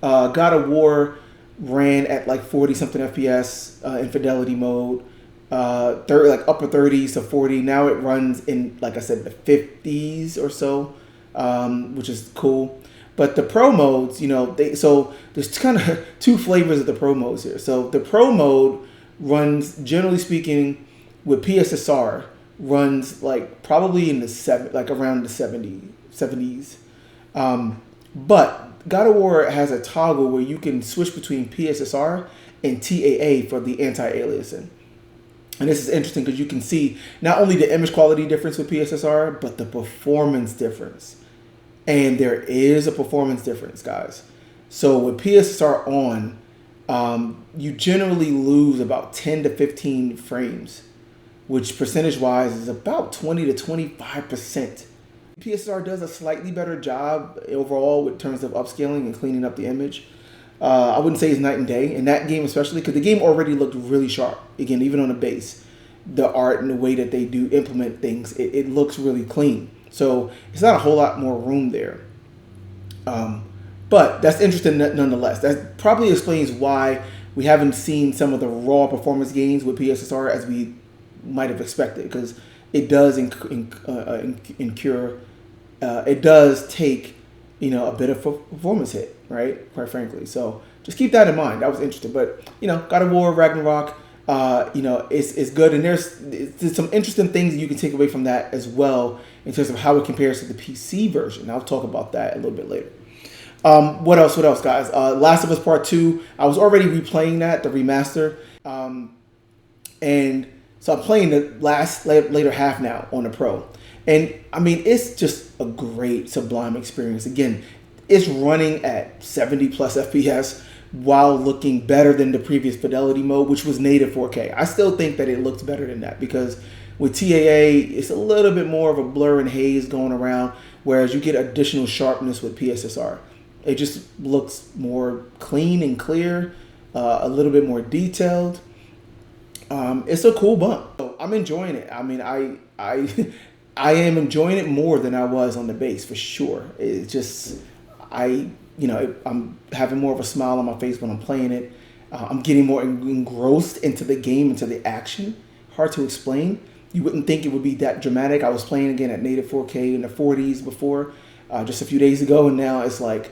God of War ran at like 40 something FPS in fidelity mode. Like upper 30s to 40. Now it runs in, like I said, the 50s or so, which is cool. But the pro modes, you know, so there's kind of two flavors of the pro modes here. So the pro mode runs, generally speaking, with PSSR, runs like probably in the around the 70s. But God of War has a toggle where you can switch between PSSR and TAA for the anti-aliasing. And this is interesting because you can see not only the image quality difference with PSSR, but the performance difference. And there is a performance difference, guys. So with PSSR on, you generally lose about 10 to 15 frames, which percentage-wise is about 20 to 25%. PSSR does a slightly better job overall in terms of upscaling and cleaning up the image. I wouldn't say it's night and day in that game, especially because the game already looked really sharp. Again, even on the base, the art and the way that they do implement things, it looks really clean. So it's not a whole lot more room there. But that's interesting nonetheless. That probably explains why we haven't seen some of the raw performance gains with PSSR as we might have expected, because it does it does take, a bit of a performance hit, right? Quite frankly. So just keep that in mind. That was interesting. But, God of War, Ragnarok, it's good. And there's some interesting things you can take away from that as well in terms of how it compares to the PC version. I'll talk about that a little bit later. What else, guys? Last of Us Part 2. I was already replaying that, the remaster. And so I'm playing the later half now on the Pro. And I mean, it's just a great Sublime experience. Again, it's running at 70 plus FPS while looking better than the previous fidelity mode, which was native 4K. I still think that it looks better than that because with TAA, it's a little bit more of a blur and haze going around, whereas you get additional sharpness with PSSR. It just looks more clean and clear, a little bit more detailed. It's a cool bump. So I'm enjoying it. I mean, I am enjoying it more than I was on the base for sure. It's just, I'm having more of a smile on my face when I'm playing it. I'm getting more engrossed into the game, into the action. Hard to explain. You wouldn't think it would be that dramatic. I was playing again at native 4K in the 40s before, just a few days ago, and now it's like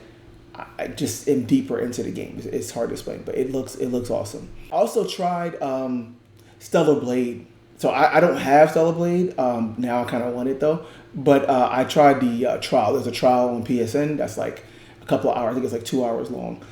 I just am deeper into the game. It's hard to explain, but it looks awesome. I also tried Stellar Blade. So I don't have Stellar Blade. Now I kind of want it though. But I tried the trial. There's a trial on PSN that's like a couple of hours. I think it's like 2 hours long.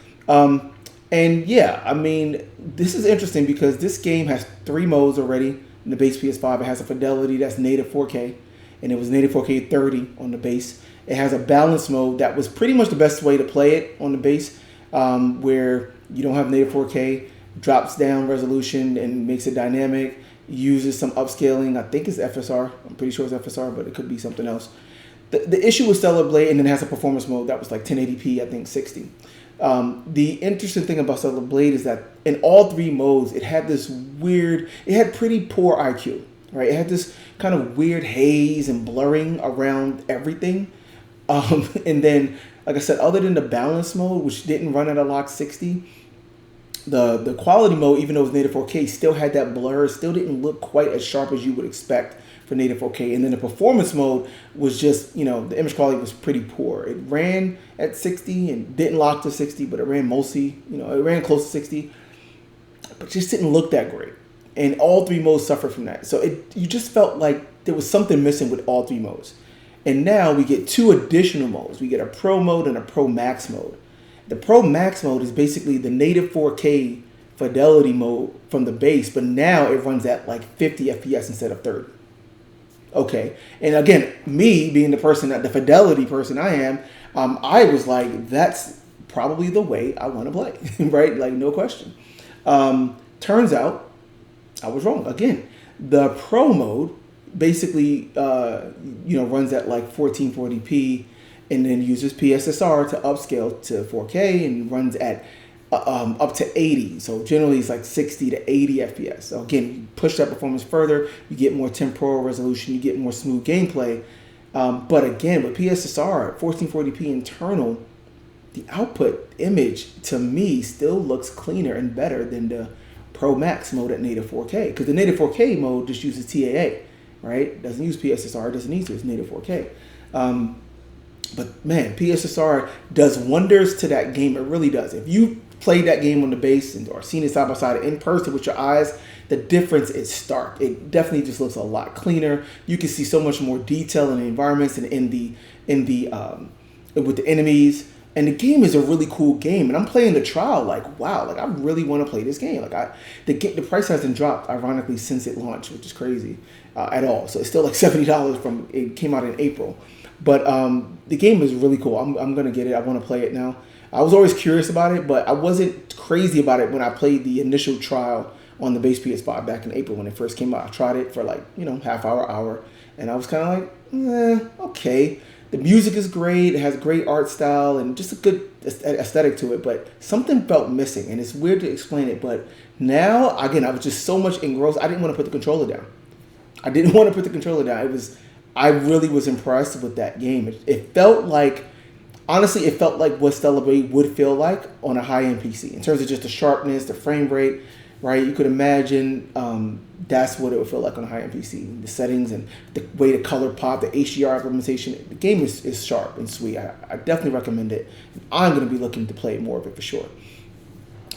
And yeah, I mean, this is interesting because this game has 3 modes already. In the base PS5, it has a fidelity that's native 4K, and it was native 4K 30 on the base. It has a balance mode that was pretty much the best way to play it on the base, where you don't have native 4K, drops down resolution and makes it dynamic, uses some upscaling. I think it's FSR. I'm pretty sure it's FSR, but it could be something else. The issue with Stellar Blade, and then it has a performance mode that was like 1080p, I think 60. The interesting thing about Stellar Blade is that in all 3 modes, it had pretty poor IQ, right? It had this kind of weird haze and blurring around everything. And then, like I said, other than the balance mode, which didn't run at a lock 60, the quality mode, even though it was native 4K, still had that blur, still didn't look quite as sharp as you would expect for native 4K. And then the performance mode was just, the image quality was pretty poor. It ran at 60 and didn't lock to 60, but it ran mostly, it ran close to 60, but just didn't look that great. And all 3 modes suffered from that. So you just felt like there was something missing with all 3 modes. And now we get 2 additional modes. We get a Pro mode and a Pro Max mode. The Pro Max mode is basically the native 4K fidelity mode from the base, but now it runs at like 50 FPS instead of 30. Okay, and again, me being the fidelity person I am, I was like, that's probably the way I want to play, right? Like, no question. Turns out I was wrong. Again, the Pro mode basically, runs at like 1440p and then uses PSSR to upscale to 4K and runs at up to 80. So generally it's like 60 to 80 FPS. So again, you push that performance further, you get more temporal resolution, you get more smooth gameplay. But again, with PSSR at 1440p internal, the output image to me still looks cleaner and better than the Pro Max mode at native 4K. Because the native 4K mode just uses TAA, right? Doesn't use PSSR, doesn't need to, it's native 4K. But man, PSSR does wonders to that game. It really does. If you played that game on the base or seen it side by side in person with your eyes, the difference is stark. It definitely just looks a lot cleaner. You can see so much more detail in the environments and with the enemies. And the game is a really cool game. And I'm playing the trial like, wow, like I really want to play this game. Like the price hasn't dropped, ironically, since it launched, which is crazy at all. So it's still like $70 from it came out in April. But the game is really cool. I'm going to get it. I want to play it now. I was always curious about it, but I wasn't crazy about it when I played the initial trial on the base PS5 back in April when it first came out. I tried it for like, half hour, and I was kind of like, okay. The music is great. It has great art style and just a good aesthetic to it, but something felt missing, and it's weird to explain it. But now, again, I was just so much engrossed. I didn't want to put the controller down. I really was impressed with that game. It felt like, honestly, it felt like what Celebrate would feel like on a high-end PC in terms of just the sharpness, the frame rate, right? You could imagine that's what it would feel like on a high-end PC. The settings and the way the color pop, the HDR implementation. The game is sharp and sweet. I definitely recommend it. I'm going to be looking to play more of it for sure.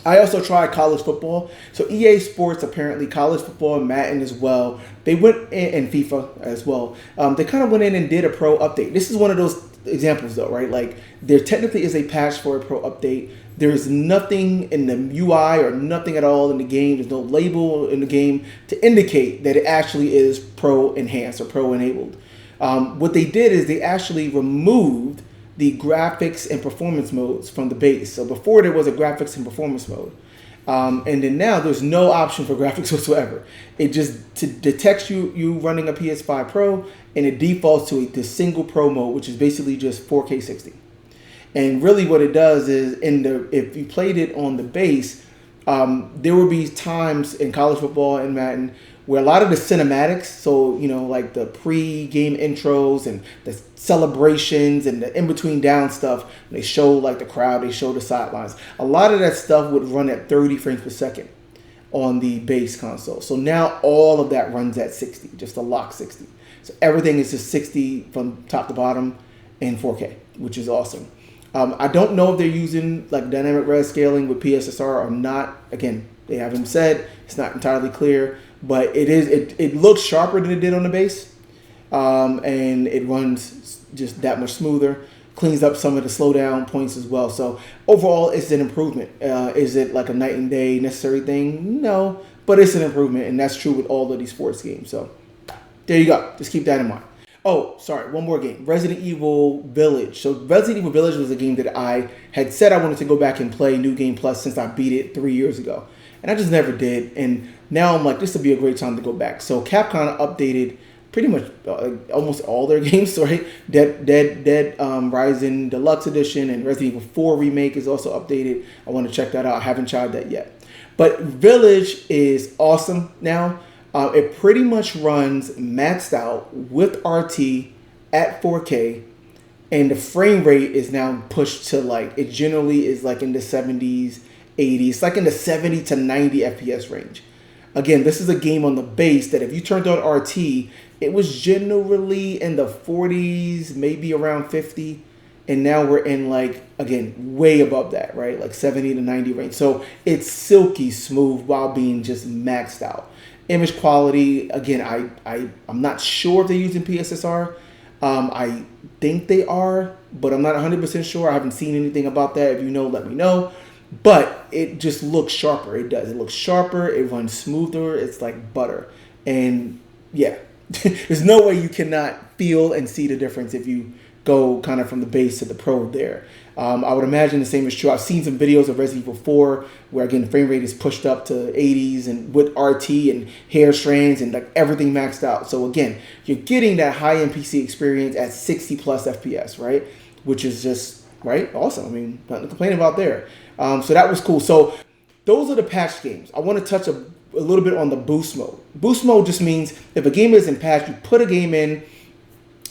I also tried college football. So EA Sports, apparently, college football and Madden as well. They went in, and FIFA as well. They kind of went in and did a pro update. This is one of those examples though, right? Like there technically is a patch for a pro update. There's nothing in the UI or nothing at all in the game. There's no label in the game to indicate that it actually is pro enhanced or pro enabled. What they did is they actually removed the graphics and performance modes from the base. So before there was a graphics and performance mode. And then now there's no option for graphics whatsoever. It just detects you running a PS5 Pro, and it defaults to the single Pro mode, which is basically just 4K 60. And really what it does is, if you played it on the base, there will be times in college football and Madden where a lot of the cinematics, so like the pre-game intros and the celebrations and the in-between down stuff, they show like the crowd, they show the sidelines. A lot of that stuff would run at 30 frames per second on the base console. So now all of that runs at 60, just a lock 60. So everything is just 60 from top to bottom in 4K, which is awesome. I don't know if they're using like dynamic res scaling with PSSR or not. Again, they haven't said. It's not entirely clear, but it looks sharper than it did on the base, and it runs just that much smoother. Cleans up some of the slowdown points as well. So overall, it's an improvement. Is it like a night and day necessary thing? No, but it's an improvement, and that's true with all of these sports games. So there you go. Just keep that in mind. Oh, sorry, one more game. Resident Evil Village. So Resident Evil Village was a game that I had said I wanted to go back and play New Game Plus since I beat it 3 years ago. And I just never did. And now I'm like, this would be a great time to go back. So Capcom updated pretty much almost all their games, right? Dead Rising Deluxe Edition and Resident Evil 4 Remake is also updated. I want to check that out. I haven't tried that yet. But Village is awesome now. It pretty much runs maxed out with RT at 4K, and the frame rate is now pushed to like, it generally is like in the 70s, 80s, it's like in the 70 to 90 FPS range. Again, this is a game on the base that if you turned on RT, it was generally in the 40s, maybe around 50. And now we're in like, again, way above that, right? Like 70 to 90 range. So it's silky smooth while being just maxed out. Image quality, again, I'm not sure if they're using PSSR. I think they are, but I'm not 100% sure. I haven't seen anything about that. If you know, let me know. But it just looks sharper. It does. It looks sharper. It runs smoother. It's like butter. And yeah, there's no way you cannot feel and see the difference if you go kind of from the base to the pro there. I would imagine the same is true. I've seen some videos of Resident Evil 4 where, again, the frame rate is pushed up to 80s and with RT and hair strands and like everything maxed out. So again, you're getting that high-end PC experience at 60 plus FPS, right? Which is just, right? Awesome. I mean, nothing to complain about there. So that was cool. So those are the patch games. I want to touch a little bit on the boost mode. Boost mode just means if a game isn't patched, you put a game in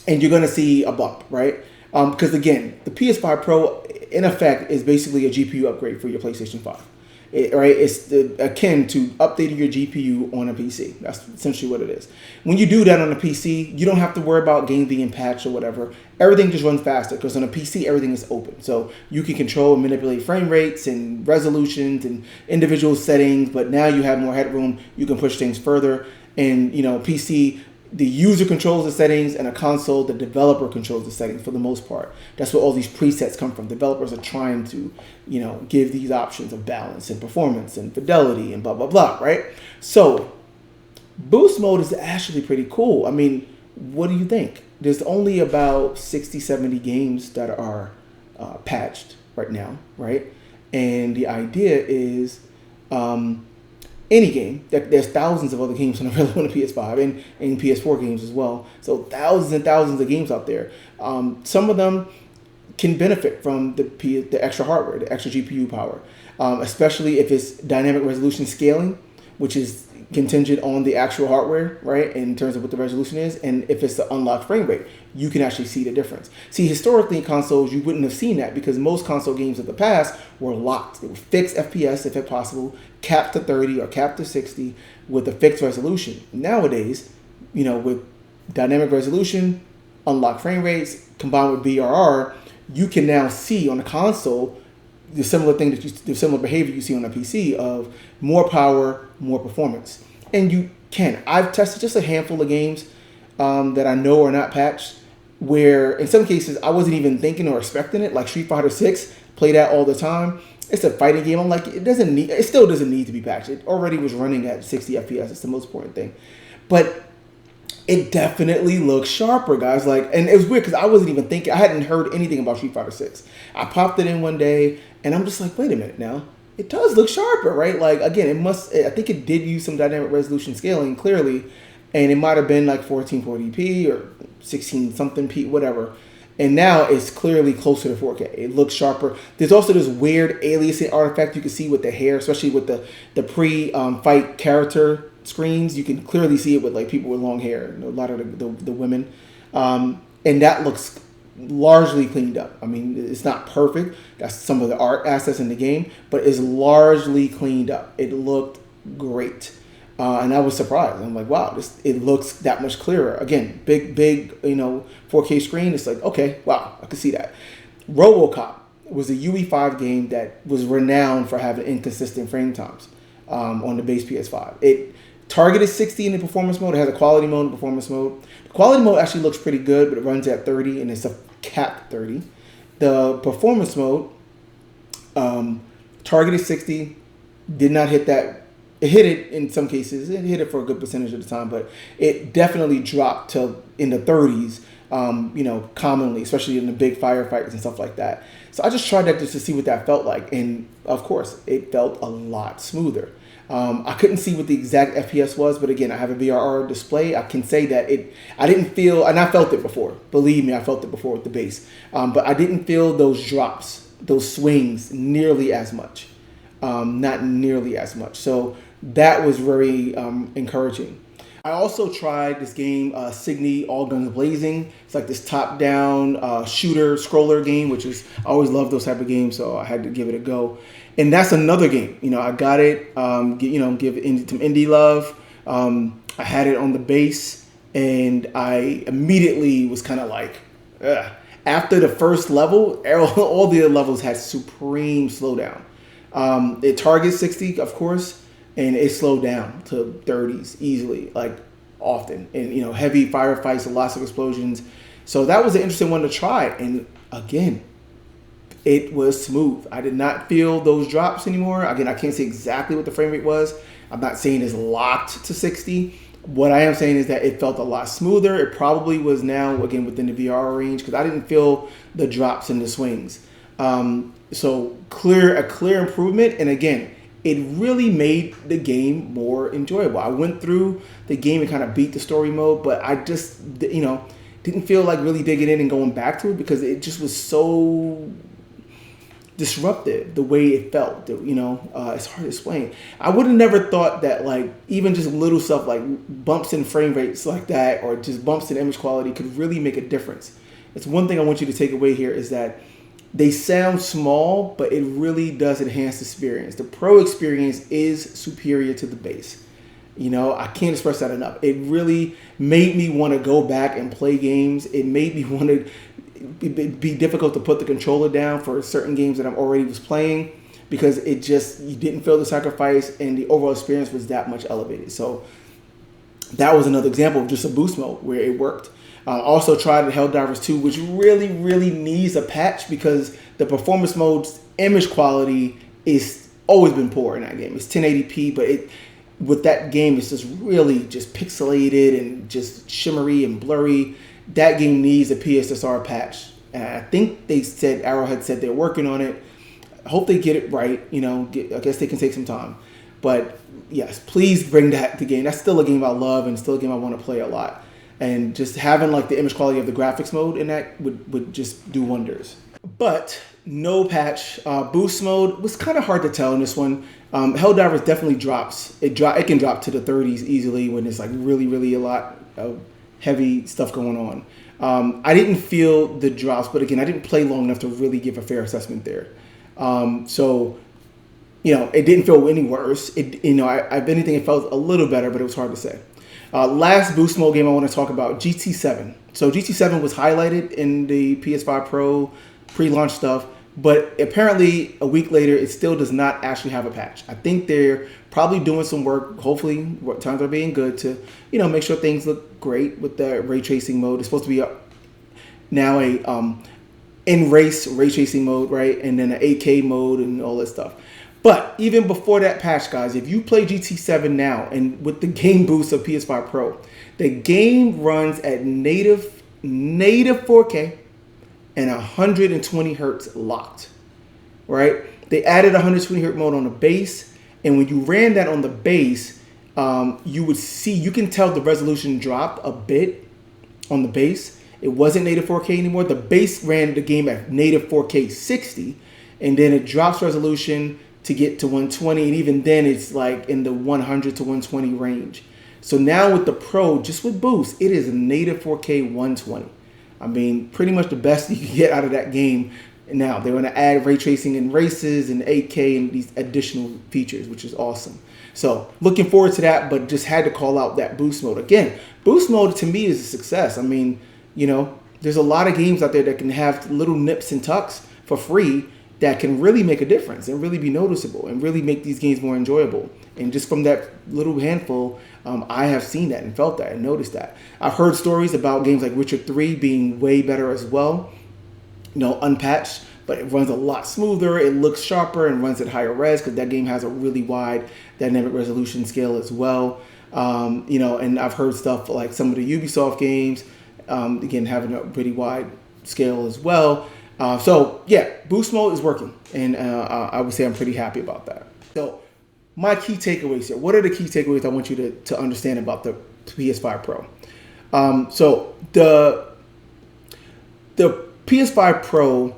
and you're going to see a bump, right? Because again, the PS5 Pro, in effect, is basically a GPU upgrade for your PlayStation 5. Right? It's akin to updating your GPU on a PC. That's essentially what it is. When you do that on a PC, you don't have to worry about games being patched or whatever. Everything just runs faster because on a PC, everything is open. So you can control and manipulate frame rates and resolutions and individual settings, but now you have more headroom. You can push things further. And, PC, the user controls the settings, and a console, the developer controls the settings for the most part. That's where all these presets come from. Developers are trying to, give these options of balance and performance and fidelity and blah, blah, blah, right? So boost mode is actually pretty cool. I mean, what do you think? There's only about 60, 70 games that are patched, right now, right? And the idea is any game. There's thousands of other games available on the PS5 and PS4 games as well. So thousands and thousands of games out there. Some of them can benefit from the extra hardware, the extra GPU power, especially if it's dynamic resolution scaling, which is contingent on the actual hardware, right, in terms of what the resolution is. And if it's the unlocked frame rate, you can actually see the difference. See, historically in consoles, you wouldn't have seen that because most console games of the past were locked. They were fixed FPS, if it's possible, capped to 30 or capped to 60 with a fixed resolution. Nowadays, with dynamic resolution, unlocked frame rates, combined with VRR, you can now see on the console the similar behavior you see on a PC of more power, more performance. And you can. I've tested just a handful of games that I know are not patched, where in some cases I wasn't even thinking or expecting it, like Street Fighter 6, play that all the time. It's a fighting game. I'm like, it still doesn't need to be patched. It already was running at 60 FPS. It's the most important thing. But it definitely looks sharper, guys. And it was weird because I wasn't even thinking. I hadn't heard anything about Street Fighter 6. I popped it in one day, and I'm just like, wait a minute now. It does look sharper, right? Again, I think it did use some dynamic resolution scaling, clearly, and it might have been like 1440p or 16 something p, whatever. And now it's clearly closer to 4K. It looks sharper. There's also this weird aliasing artifact you can see with the hair, especially with the pre-fight character screens. You can clearly see it with people with long hair, a lot of the women. And that looks largely cleaned up. I mean, it's not perfect. That's some of the art assets in the game, but it's largely cleaned up. It looked great. And I was surprised. I'm like, wow, it looks that much clearer. Again, big 4K screen. It's like, okay, wow, I can see that. RoboCop was a UE5 game that was renowned for having inconsistent frame times on the base PS5. It targeted 60 in the performance mode. It has a quality mode and performance mode. The quality mode actually looks pretty good, but it runs at 30 and it's a capped 30. The performance mode targeted 60, did not hit that. It hit it in some cases. It hit it for a good percentage of the time, but it definitely dropped to in the 30s, commonly, especially in the big firefights and stuff like that. So I just tried that just to see what that felt like. And of course, it felt a lot smoother. I couldn't see what the exact FPS was, but again, I have a VRR display. I can say that I didn't feel, and I felt it before. Believe me, I felt it before with the base. But I didn't feel those drops, those swings nearly as much. Not nearly as much. So that was very encouraging. I also tried this game, Signy All Guns Blazing. It's like this top-down shooter scroller game, which is, I always love those type of games, so I had to give it a go. And that's another game. I got it, give it some indie love. I had it on the base, and I immediately was kind of like, ugh. After the first level, all the other levels had supreme slowdown. It targets 60, of course, and it slowed down to 30s easily, often. And, heavy firefights and lots of explosions. So that was an interesting one to try. And again, it was smooth. I did not feel those drops anymore. Again, I can't say exactly what the frame rate was. I'm not saying it's locked to 60. What I am saying is that it felt a lot smoother. It probably was now, again, within the VR range because I didn't feel the drops and the swings. So a clear improvement. And again, it really made the game more enjoyable. I went through the game and kind of beat the story mode, but I just, didn't feel like really digging in and going back to it because it just was so disruptive the way it felt. It's hard to explain. I would have never thought that even just little stuff like bumps in frame rates like that or just bumps in image quality could really make a difference. It's one thing I want you to take away here is that they sound small, but it really does enhance the experience. The pro experience is superior to the base. I can't express that enough. It really made me want to go back and play games. It made me want to be difficult to put the controller down for certain games that I already was playing because you didn't feel the sacrifice and the overall experience was that much elevated. So that was another example of just a boost mode where it worked. Also tried Helldivers 2, which really, really needs a patch because the performance mode's image quality is always been poor in that game. It's 1080p, but with that game, it's just really just pixelated and just shimmery and blurry. That game needs a PSSR patch. And I think Arrowhead said they're working on it. I hope they get it right. You know, I guess they can take some time. But yes, please bring that to game. That's still a game I love and still a game I want to play a lot. And just having like the image quality of the graphics mode in that would just do wonders. But no patch. Boost mode was kind of hard to tell in this one. Helldivers definitely drops. It can drop to the 30s easily when it's like really a lot of heavy stuff going on. I didn't feel the drops, but again, I didn't play long enough to really give a fair assessment there. So, you know, it didn't feel any worse. If anything, it felt a little better, but it was hard to say. Last boost mode game I want to talk about, GT7. So GT7 was highlighted in the PS5 Pro pre-launch stuff, but apparently a week later, it still does not actually have a patch. I think they're probably doing some work. Hopefully, times are being good to, you know, make sure things look great with the ray tracing mode. It's supposed to be now a in-race ray tracing mode, right? And then an 8K mode and all that stuff. But even before that patch, guys, if you play GT7 now and with the game boost of PS5 Pro, the game runs at native 4K and 120 hertz locked, right? They added 120 hertz mode on the base, and when you ran that on the base, you can tell the resolution dropped a bit on the base. It wasn't native 4K anymore. The base ran the game at native 4K 60, and then it drops resolution to get to 120, and even then it's like in the 100 to 120 range. So now with the Pro, just with boost, it is a native 4K 120. I mean, pretty much the best you can get out of that game. And now they're going to add ray tracing in races and 8K and these additional features, which is awesome. So looking forward to that, but just had to call out that boost mode. Again, boost mode to me is a success. I mean, you know, there's a lot of games out there that can have little nips and tucks for free that can really make a difference and really be noticeable and really make these games more enjoyable. And just from that little handful, I have seen that and felt that and noticed that. I've heard stories about games like Witcher 3 being way better as well, you know, unpatched, but it runs a lot smoother, it looks sharper, and runs at higher res because that game has a really wide dynamic resolution scale as well. You know, and I've heard stuff like some of the Ubisoft games, again, having a pretty wide scale as well. So yeah, boost mode is working, and I would say I'm pretty happy about that. So my key takeaways here. What are the key takeaways I want you to understand about the PS5 Pro? So the PS5 Pro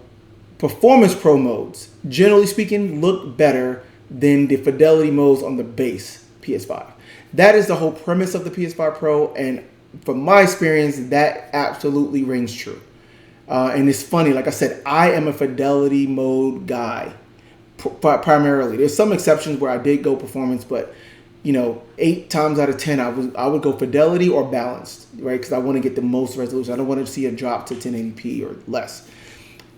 Performance Pro modes, generally speaking, look better than the fidelity modes on the base PS5. That is the whole premise of the PS5 Pro, and from my experience, that absolutely rings true. And it's funny, like I said, I am a fidelity mode guy, primarily. There's some exceptions where I did go performance, but you know, 8 times out of 10, I would go fidelity or balanced, right? Because I want to get the most resolution. I don't want to see a drop to 1080p or less.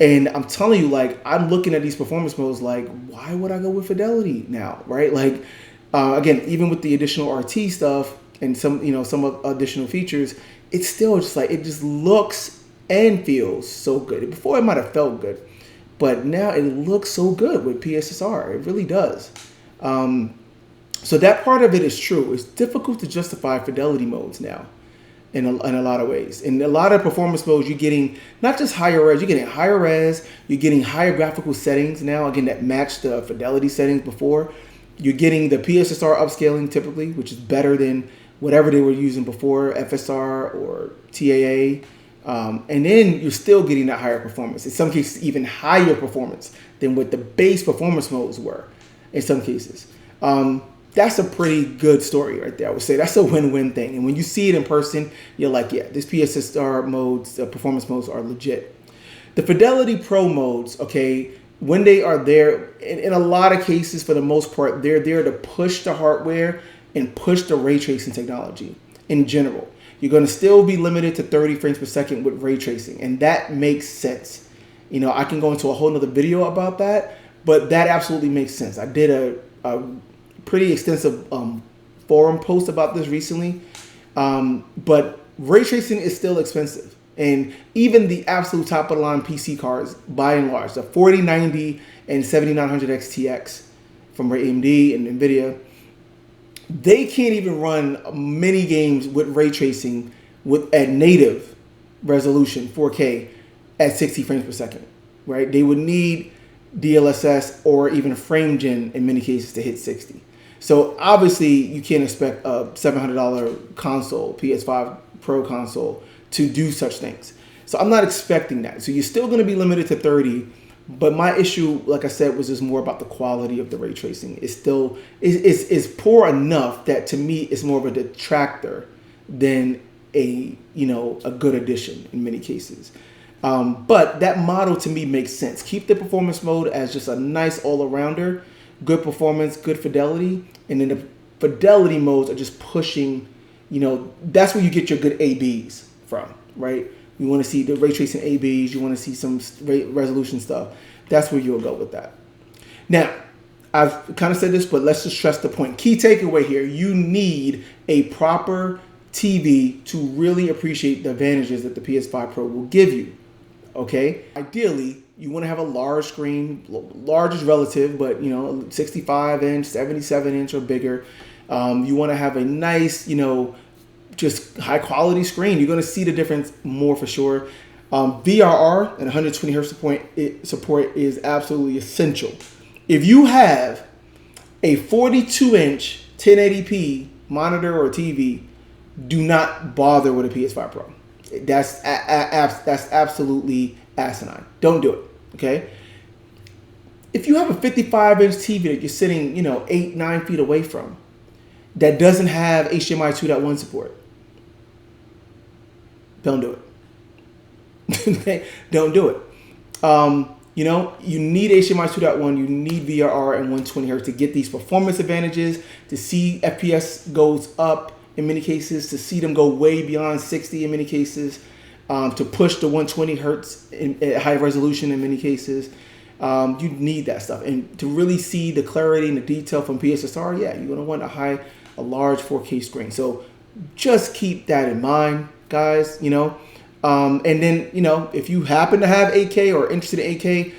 And I'm telling you, like, I'm looking at these performance modes like, why would I go with fidelity now, right? Like, again, even with the additional RT stuff and some additional features, it's still just like, it just looks and feels so good. Before it might have felt good, but now it looks so good with PSSR. It really does. So that part of it is true. It's difficult to justify fidelity modes now in a lot of ways. In a lot of performance modes, you're getting not just higher res, you're getting higher res, you're getting higher graphical settings now, again, that match the fidelity settings before. You're getting the PSSR upscaling typically, which is better than whatever they were using before, FSR or TAA. And then you're still getting that higher performance. In some cases, even higher performance than what the base performance modes were in some cases. That's a pretty good story right there. I would say that's a win-win thing. And when you see it in person, you're like, yeah, this PSSR modes, the performance modes are legit. The Fidelity Pro modes, okay, when they are there, in a lot of cases, for the most part, they're there to push the hardware and push the ray tracing technology in general. You're going to still be limited to 30 frames per second with ray tracing, and that makes sense. You know, I can go into a whole nother video about that, but that absolutely makes sense. I did a pretty extensive forum post about this recently, but ray tracing is still expensive. And even the absolute top of the line PC cards, by and large, the 4090 and 7900 XTX from AMD and NVIDIA, they can't even run many games with ray tracing at native resolution 4K at 60 frames per second, right? They would need DLSS or even frame gen in many cases to hit 60. So obviously you can't expect a $700 console, PS5 Pro console, to do such things. So I'm not expecting that. So you're still going to be limited to 30. But my issue, like I said, was just more about the quality of the ray tracing. It's still is poor enough that to me it's more of a detractor than a good addition in many cases. But that model to me makes sense. Keep the performance mode as just a nice all-arounder, good performance, good fidelity, and then the fidelity modes are just pushing. That's where you get your good ABs from, right? You want to see the ray tracing ABs. You want to see some resolution stuff. That's where you'll go with that. Now, I've kind of said this, but let's just stress the point. Key takeaway here: you need a proper TV to really appreciate the advantages that the PS5 Pro will give you. Okay, ideally, you want to have a large screen. Large is relative, but 65-inch, 77-inch or bigger. You want to have a nice, just high quality screen. You're going to see the difference more for sure. VRR and 120 hertz support is absolutely essential. If you have a 42-inch 1080p monitor or TV, do not bother with a PS5 Pro. That's absolutely asinine. Don't do it. Okay. If you have a 55-inch TV that you're sitting 8-9 feet away from, that doesn't have HDMI 2.1 support, don't do it. Okay? Don't do it. You need HDMI 2.1, you need VRR and 120 hertz to get these performance advantages, to see FPS goes up in many cases, to see them go way beyond 60 in many cases, to push the 120 hertz at high resolution in many cases. You need that stuff. And to really see the clarity and the detail from PSSR, yeah, you're going to want a large 4K screen. So just keep that in mind, guys, and then, if you happen to have 8K or interested in 8K,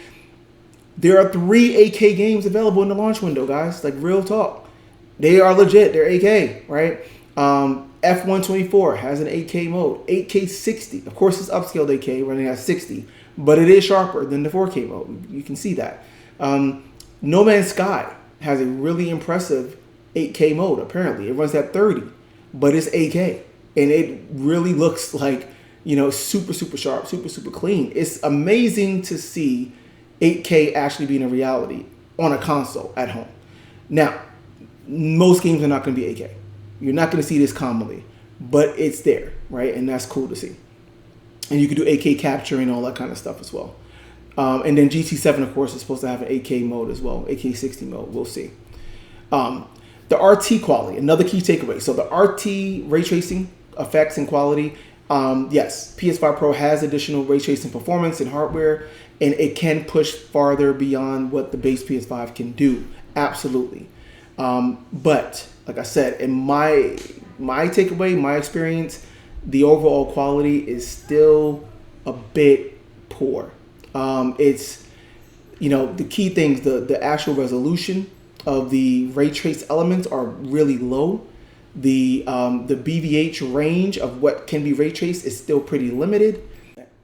there are 3 8K games available in the launch window, guys. Like, real talk. They are legit. They're 8K, right? F124 has an 8K mode. 8K 60. Of course, it's upscaled 8K running at 60, but it is sharper than the 4K mode. You can see that. No Man's Sky has a really impressive 8K mode, apparently. It runs at 30, but it's 8K. And it really looks like, super, super sharp, super, super clean. It's amazing to see 8K actually being a reality on a console at home. Now, most games are not going to be 8K. You're not going to see this commonly, but it's there, right? And that's cool to see. And you can do 8K capture and all that kind of stuff as well. And then GT7, of course, is supposed to have an 8K mode as well, 8K 60 mode. We'll see. The RT quality, another key takeaway. So the RT ray tracing effects and quality, yes, PS5 Pro has additional ray tracing performance and hardware, and it can push farther beyond what the base PS5 can do. Absolutely. But like I said, in my takeaway, my experience, the overall quality is still a bit poor. It's, the key things, the actual resolution of the ray trace elements are really low. The BVH range of what can be ray traced is still pretty limited,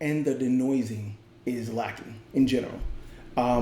and the denoising is lacking in general,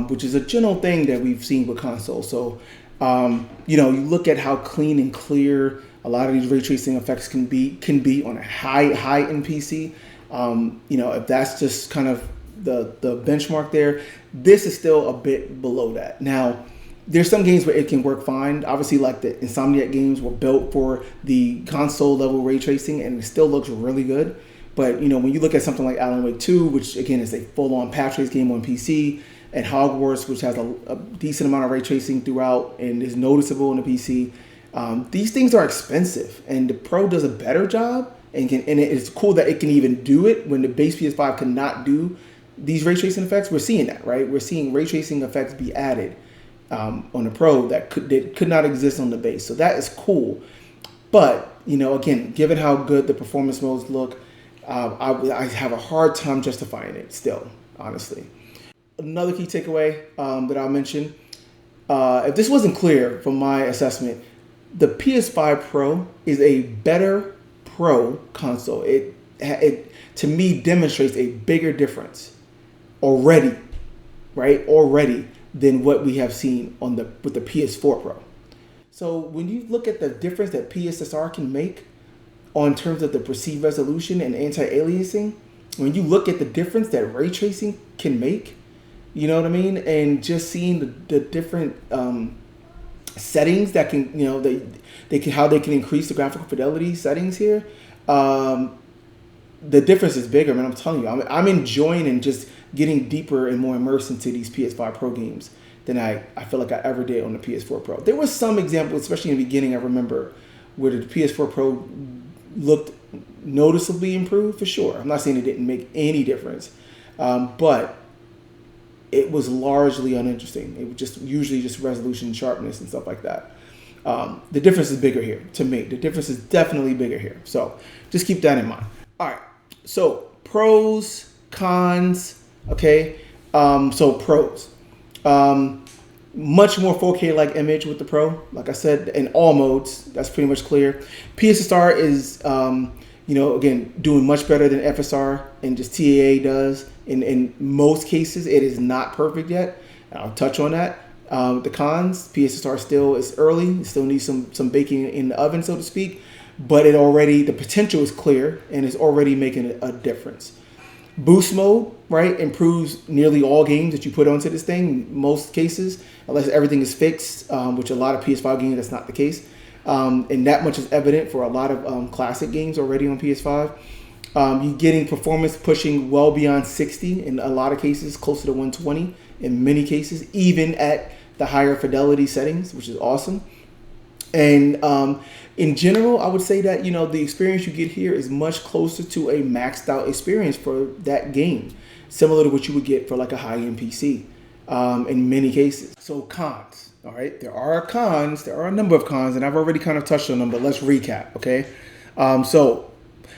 which is a general thing that we've seen with consoles. So, you look at how clean and clear a lot of these ray tracing effects can be on a high-end PC. If that's just kind of the benchmark there, this is still a bit below that. Now, there's some games where it can work fine. Obviously, like the Insomniac games were built for the console level ray tracing, and it still looks really good. But, when you look at something like Alan Wake 2, which again is a full-on path trace game on PC, and Hogwarts, which has a decent amount of ray tracing throughout and is noticeable in the PC, these things are expensive, and the Pro does a better job, and it's cool that it can even do it when the base PS5 cannot do these ray tracing effects. We're seeing that, right? We're seeing ray tracing effects be added on the Pro that could not exist on the base. So that is cool. But, again, given how good the performance modes look, I have a hard time justifying it still, honestly. Another key takeaway that I'll mention, if this wasn't clear from my assessment, the PS5 Pro is a better Pro console. It to me demonstrates a bigger difference already, right? Already than what we have seen on with the PS4 Pro. So when you look at the difference that PSSR can make on terms of the perceived resolution and anti-aliasing, when you look at the difference that ray tracing can make, you know what I mean, and just seeing the different settings that can, they can, how they can increase the graphical fidelity settings here, the difference is bigger, man. I'm telling you, I'm enjoying and just getting deeper and more immersed into these PS5 Pro games than I feel like I ever did on the PS4 Pro. There was some examples, especially in the beginning, I remember, where the PS4 Pro looked noticeably improved, for sure. I'm not saying it didn't make any difference, but it was largely uninteresting. It was just usually just resolution, sharpness, and stuff like that. The difference is bigger here to me. The difference is definitely bigger here. So just keep that in mind. All right. So pros, cons. Okay. So pros. Much more 4K like image with the Pro. Like I said, in all modes, that's pretty much clear. PSSR is, again, doing much better than FSR and just TAA does. In most cases, it is not perfect yet. I'll touch on that. The cons, PSSR still is early. It still needs some baking in the oven, so to speak. But the potential is clear and it's already making a difference. Boost mode, right, improves nearly all games that you put onto this thing, in most cases, unless everything is fixed, which a lot of PS5 games, that's not the case. And that much is evident for a lot of classic games already on PS5. You're getting performance pushing well beyond 60 in a lot of cases, closer to 120 in many cases, even at the higher fidelity settings, which is awesome. And in general, I would say that, the experience you get here is much closer to a maxed out experience for that game, similar to what you would get for like a high-end PC in many cases. So cons, all right? There are cons. There are a number of cons, and I've already kind of touched on them, but let's recap, okay? So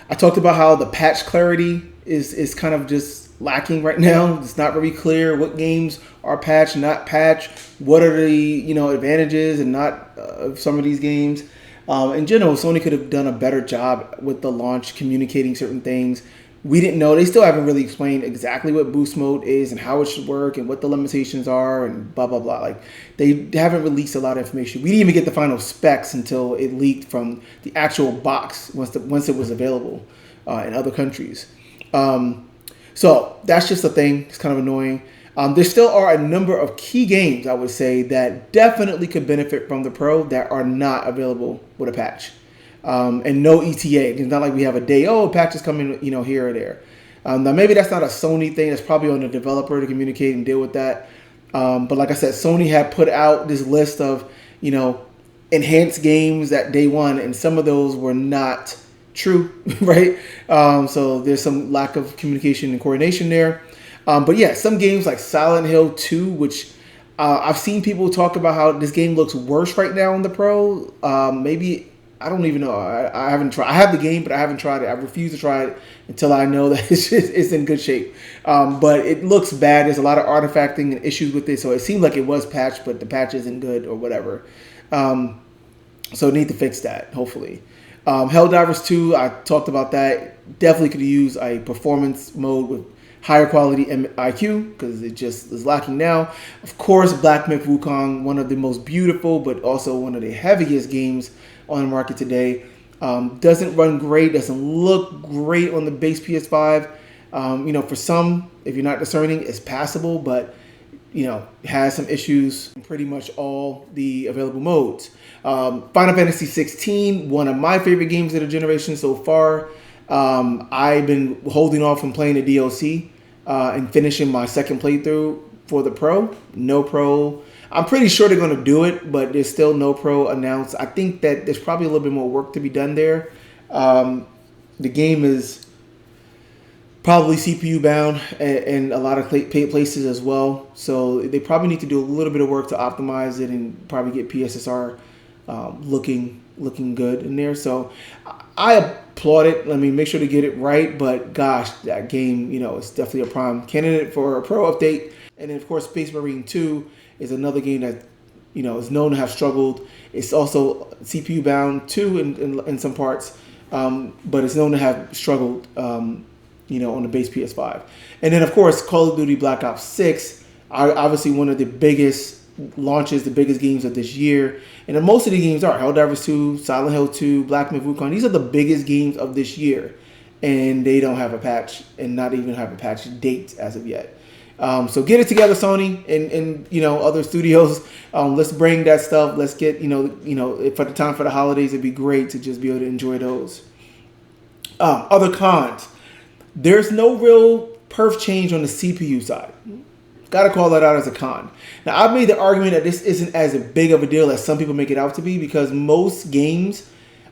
I talked about how the patch clarity is kind of just lacking right now. It's not very clear what games are patched, not patched. What are the advantages and not of some of these games? In general, Sony could have done a better job with the launch, communicating certain things. We didn't know. They still haven't really explained exactly what boost mode is and how it should work and what the limitations are and blah, blah, blah. Like, they haven't released a lot of information. We didn't even get the final specs until it leaked from the actual box once it was available in other countries. So that's just a thing. It's kind of annoying. There still are a number of key games, I would say, that definitely could benefit from the Pro that are not available with a patch. And no ETA. It's not like we have a day, patch is coming, here or there. Now, maybe that's not a Sony thing. That's probably on the developer to communicate and deal with that. But like I said, Sony had put out this list of, enhanced games at day one, and some of those were not true, right? So there's some lack of communication and coordination there. But yeah, some games like Silent Hill 2, which I've seen people talk about how this game looks worse right now on the Pro. Maybe, I don't even know. I haven't tried. I have the game, but I haven't tried it. I refuse to try it until I know that it's in good shape. But it looks bad. There's a lot of artifacting and issues with it. So it seemed like it was patched, but the patch isn't good or whatever. So need to fix that, hopefully. Helldivers 2, I talked about that. Definitely could use a performance mode with higher quality IQ because it just is lacking now. Of course, Black Myth Wukong, one of the most beautiful but also one of the heaviest games on the market today. Doesn't run great, doesn't look great on the base PS5. For some, if you're not discerning, it's passable, but has some issues in pretty much all the available modes. Final Fantasy 16, one of my favorite games of the generation so far. I've been holding off from playing the DLC and finishing my second playthrough for the Pro. No Pro. I'm pretty sure they're going to do it, but there's still no Pro announced. I think that there's probably a little bit more work to be done there. The game is probably CPU bound in a lot of places as well. So they probably need to do a little bit of work to optimize it and probably get PSSR looking good in there. So I applaud it. I mean, make sure to get it right. But gosh, that game, it's definitely a prime candidate for a Pro update. And then, of course, Space Marine 2 is another game that, is known to have struggled. It's also CPU bound too in some parts, but it's known to have struggled, on the base PS5. And then, of course, Call of Duty Black Ops 6. Obviously, one of the biggest launches, the biggest games of this year. And then most of the games are Helldivers 2, Silent Hill 2, Black Myth Wukong. These are the biggest games of this year. And they don't have a patch, and not even have a patch date as of yet. So get it together, Sony, and other studios. Let's bring that stuff. Let's get for the time for the holidays, it'd be great to just be able to enjoy those. Other cons. There's no real perf change on the CPU side. Got to call that out as a con. Now, I've made the argument that this isn't as big of a deal as some people make it out to be, because most games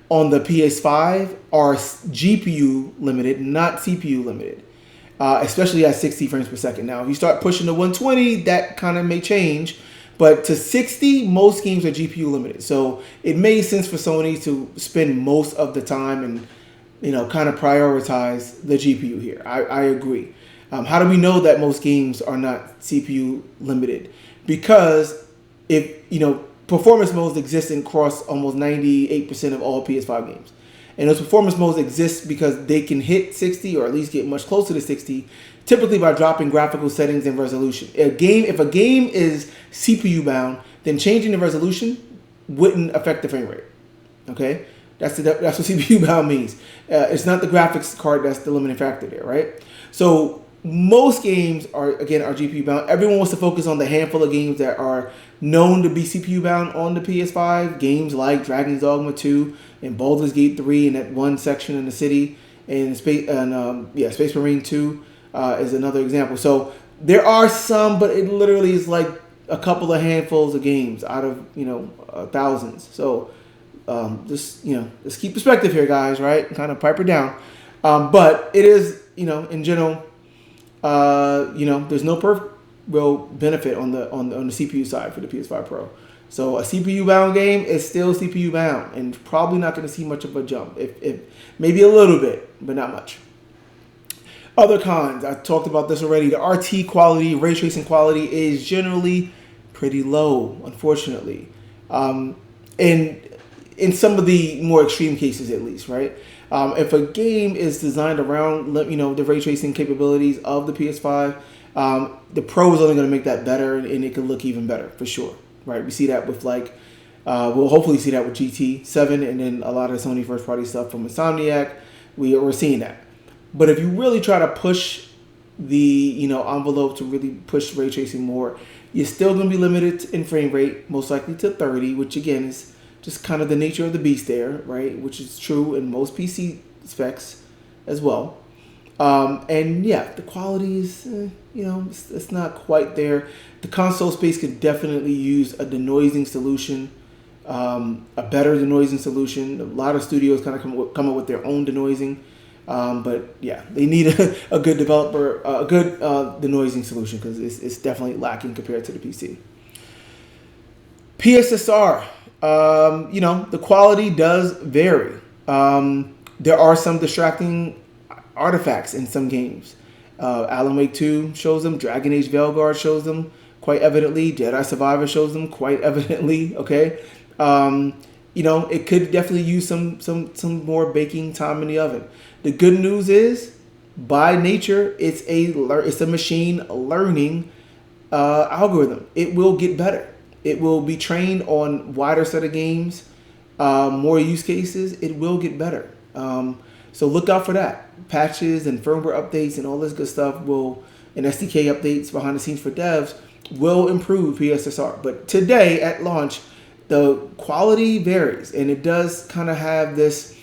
on the PS5 are GPU limited, not CPU limited, especially at 60 frames per second. Now, if you start pushing to 120, that kind of may change. But to 60, most games are GPU limited. So it made sense for Sony to spend most of the time and kind of prioritize the GPU here. I agree. How do we know that most games are not CPU limited? Because performance modes exist across almost 98% of all PS5 games. And those performance modes exist because they can hit 60 or at least get much closer to 60, typically by dropping graphical settings and resolution. If a game is CPU bound, then changing the resolution wouldn't affect the frame rate. Okay? That's what CPU bound means. It's not the graphics card that's the limiting factor there, right? So most games are GPU bound. Everyone wants to focus on the handful of games that are known to be CPU bound on the PS5. Games like Dragon's Dogma 2 and Baldur's Gate 3 and that one section in the city, and Space Marine 2 is another example. So there are some, but it literally is like a couple of handfuls of games out of thousands. So just let's keep perspective here, guys. Right, kind of pipe her down. But it is in general. There's no real benefit on the CPU side for the PS5 Pro. So a CPU bound game is still CPU bound, and probably not going to see much of a jump. If maybe a little bit, but not much. Other cons, I talked about this already. The RT quality, ray tracing quality is generally pretty low, unfortunately. In some of the more extreme cases, at least, right? If a game is designed around the ray tracing capabilities of the PS5, the Pro is only going to make that better, and it can look even better for sure, right? We see that with we'll hopefully see that with GT7, and then a lot of Sony first party stuff from Insomniac. We're seeing that. But if you really try to push the envelope to really push ray tracing more, you're still going to be limited in frame rate, most likely to 30, which again is just kind of the nature of the beast there, right? Which is true in most PC specs as well. And yeah, the quality is, it's not quite there. The console space could definitely use a denoising solution, a better denoising solution. A lot of studios kind of come up with their own denoising. But yeah, they need a good developer, a good denoising solution, because it's definitely lacking compared to the PC. PSSR. The quality does vary. There are some distracting artifacts in some games. Alan Wake 2 shows them. Dragon Age Veilguard shows them quite evidently. Jedi Survivor shows them quite evidently. Okay. It could definitely use some more baking time in the oven. The good news is, by nature, it's a machine learning algorithm. It will get better. It will be trained on wider set of games, more use cases. It will get better. So look out for that. Patches and firmware updates and all this good stuff and SDK updates behind the scenes for devs will improve PSSR. But today at launch, the quality varies, and it does kind of have this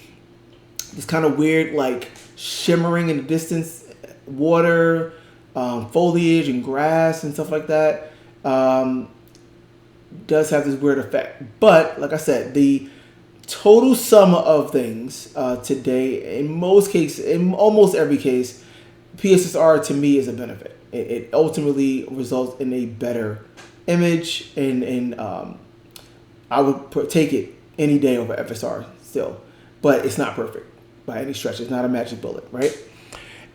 kind of weird shimmering in the distance, water, foliage and grass and stuff like that. Does have this weird effect. But like I said, the total sum of things today, in most cases, in almost every case, PSSR to me is a benefit. It ultimately results in a better image, and I would take it any day over FSR still, but it's not perfect by any stretch. It's not a magic bullet, right?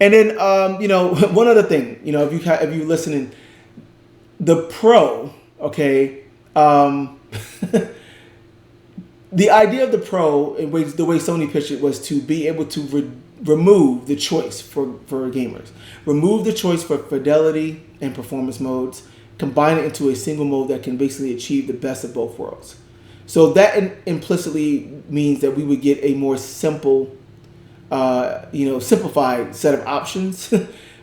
And then one other thing, if you're listening, the Pro, okay. The idea of the Pro, the way Sony pitched it, was to be able to remove the choice for gamers. Remove the choice for fidelity and performance modes. combine it into a single mode that can basically achieve the best of both worlds. So that implicitly means that we would get a more simple, simplified set of options.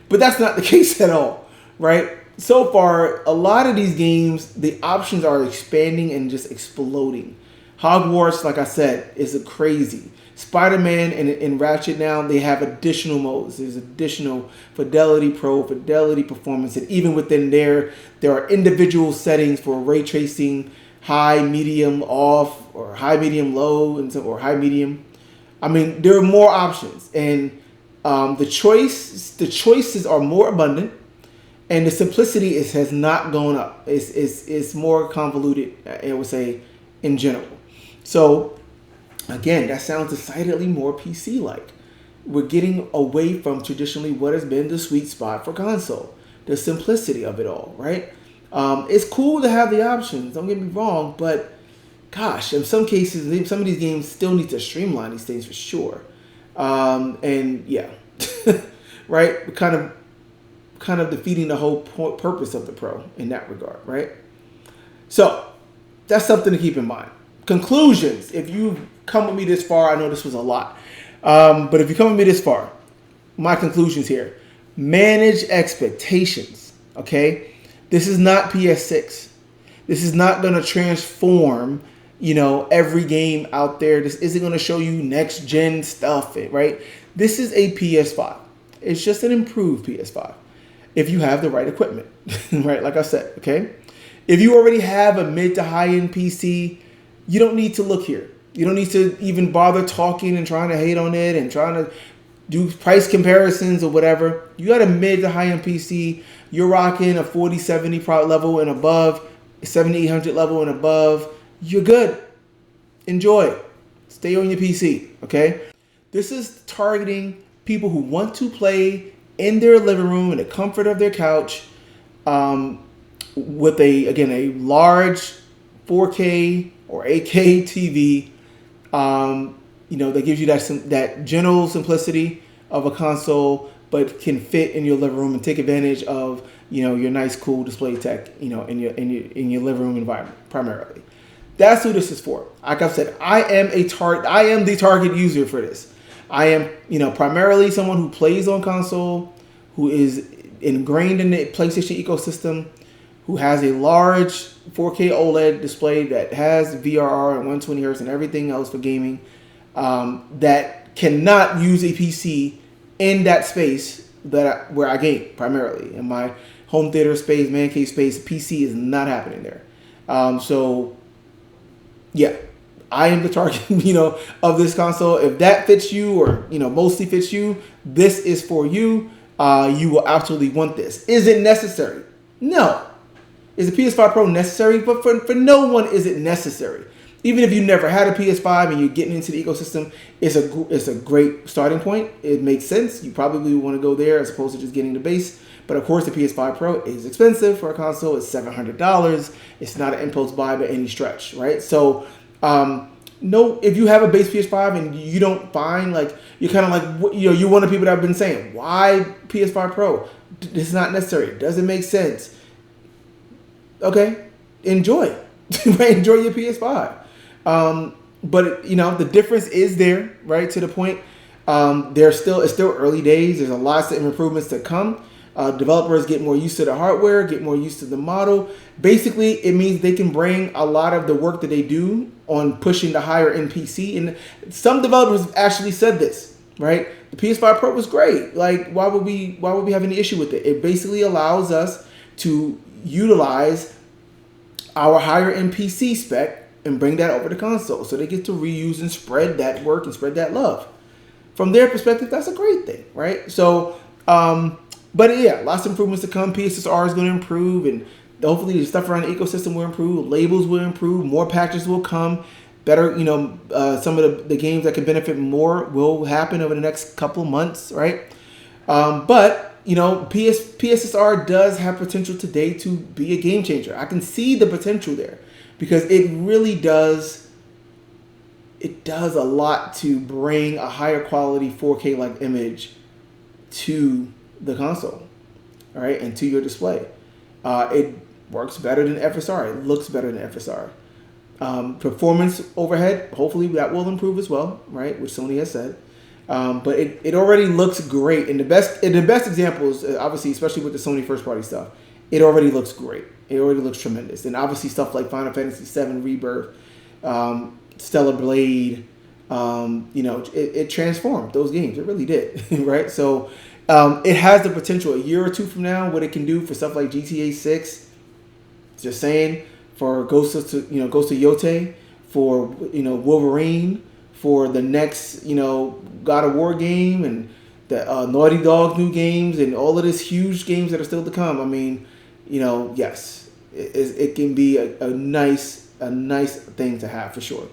But that's not the case at all, right? So far, a lot of these games, the options are expanding and just exploding. Hogwarts, like I said, is crazy. Spider-Man and Ratchet now, they have additional modes. There's additional Fidelity Pro, Fidelity Performance, and even within there are individual settings for ray tracing, high, medium, off, or high, medium, low, or high, medium. I mean, there are more options, and the choices are more abundant, and the simplicity has not gone up. It's more convoluted, I would say, in general. So, again, that sounds decidedly more PC-like. We're getting away from traditionally what has been the sweet spot for console, the simplicity of it all, right? It's cool to have the options, don't get me wrong, but gosh, in some cases, some of these games still need to streamline these things for sure. And yeah, right? Kind of defeating the whole purpose of the Pro in that regard, right? So that's something to keep in mind. Conclusions. If you've come with me this far, I know this was a lot, but if you come with me this far, my conclusions here: manage expectations. Okay, this is not PS6. This is not going to transform, every game out there. This isn't going to show you next gen stuff, right? This is a PS5. It's just an improved PS5 if you have the right equipment, right? Like I said, okay. If you already have a mid to high end PC, you don't need to look here. You don't need to even bother talking and trying to hate on it and trying to do price comparisons or whatever. You got a mid to high end PC. You're rocking a 4070 level and above, 7800 level and above. You're good. Enjoy. Stay on your PC. Okay. This is targeting people who want to play in their living room in the comfort of their couch, with a large 4K or 8K TV, that gives you that general simplicity of a console, but can fit in your living room and take advantage of your nice, cool display tech, in your living room environment primarily. That's who this is for. Like I said, I am the target user for this. I am, primarily someone who plays on console, who is ingrained in the PlayStation ecosystem, who has a large 4K OLED display that has VRR and 120 Hz and everything else for gaming, that cannot use a PC in that space where I game primarily. In my home theater space, man cave space, PC is not happening there. So, yeah, I am the target, of this console. If that fits you or, mostly fits you, this is for you. You will absolutely want this. Is it necessary? No. Is the PS5 Pro necessary? But for no one is it necessary. Even if you never had a PS5 and you're getting into the ecosystem, it's a great starting point. It makes sense. You probably want to go there as opposed to just getting the base. But of course, the PS5 Pro is expensive for a console. It's $700. It's not an impulse buy by any stretch, right? So, no, if you have a base PS5 and you don't find, you're kind of like, you're one of the people that have been saying, why PS5 Pro? This is not necessary. It doesn't make sense. Okay, enjoy. Enjoy your PS5. But the difference is there, right? To the point, it's still early days. There's a lot of improvements to come. Developers get more used to the hardware, get more used to the model. Basically, it means they can bring a lot of the work that they do on pushing the higher end PC. And some developers actually said this, right? The PS5 Pro was great. Why would we have any issue with it? It basically allows us to utilize our higher end PC spec and bring that over to console, so they get to reuse and spread that work and spread that love. From their perspective, that's a great thing, right? So, but yeah, lots of improvements to come. PSSR is going to improve, and hopefully the stuff around the ecosystem will improve. Labels will improve. More patches will come. Better, some of the games that can benefit more will happen over the next couple of months, right? But PSSR does have potential today to be a game changer. I can see the potential there because it really does. It does a lot to bring a higher quality 4K like image to the console, all right, and to your display. works better than FSR. It looks better than FSR. Performance overhead, hopefully that will improve as well, right? Which Sony has said. But it already looks great. And the best examples, obviously, especially with the Sony first party stuff, it already looks great. It already looks tremendous. And obviously stuff like Final Fantasy VII Rebirth, Stellar Blade, it transformed those games. It really did, right? So it has the potential a year or two from now, what it can do for stuff like GTA 6. Just saying, for Ghost of Yote, for Wolverine, for the next God of War game, and the Naughty Dog new games, and all of these huge games that are still to come. I mean, yes, it can be a nice thing to have for sure.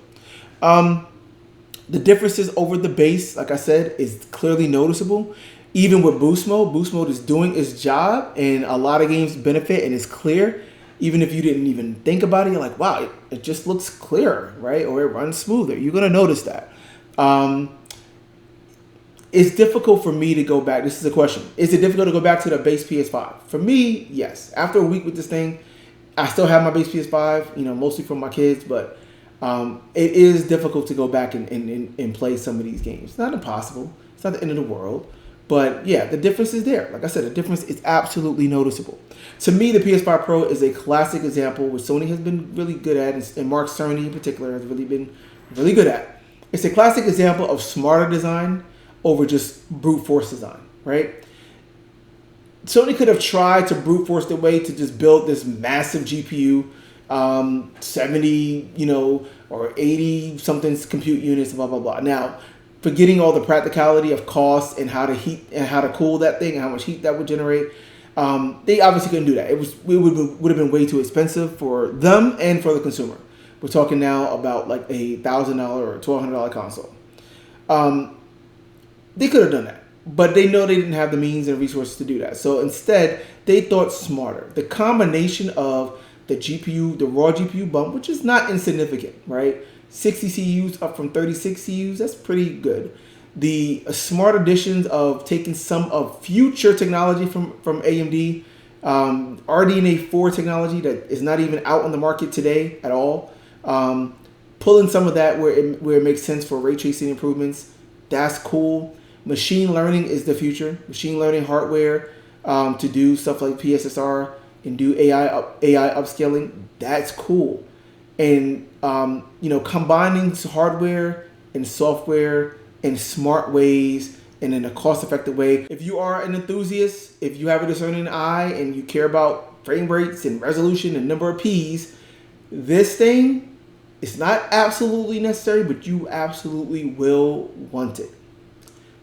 The differences over the base, like I said, is clearly noticeable. Even with boost mode is doing its job, and a lot of games benefit, and it's clear. Even if you didn't even think about it, you're like, wow, it just looks clearer, right? Or it runs smoother. You're going to notice that. It's difficult for me to go back. This is a question. Is it difficult to go back to the base PS5? For me, yes. After a week with this thing, I still have my base PS5, mostly from my kids, but it is difficult to go back and play some of these games. It's not impossible. It's not the end of the world. But yeah, the difference is there. Like I said, the difference is absolutely noticeable. To me, the PS5 Pro is a classic example, which Sony has been really good at, and Mark Cerny in particular has really been really good at. It's a classic example of smarter design over just brute force design, right? Sony could have tried to brute force their way to just build this massive GPU, 70, or 80 something compute units, blah, blah, blah. Now, forgetting all the practicality of cost and how to heat and how to cool that thing and how much heat that would generate, they obviously couldn't do that. It would have been way too expensive for them and for the consumer. We're talking now about like a $1,000 or $1,200 console. They could have done that, but they know they didn't have the means and resources to do that. So instead, they thought smarter. The combination of the GPU, the raw GPU bump, which is not insignificant, right? 60 CUs up from 36 CUs, that's pretty good. The smart additions of taking some of future technology from AMD, RDNA 4 technology that is not even out on the market today at all, pulling some of that where it makes sense for ray tracing improvements, that's cool. Machine learning is the future. Machine learning hardware to do stuff like PSSR and do AI upscaling, that's cool. And combining hardware and software in smart ways and in a cost-effective way. If you are an enthusiast, if you have a discerning eye and you care about frame rates and resolution and number of Ps, this thing is not absolutely necessary, but you absolutely will want it.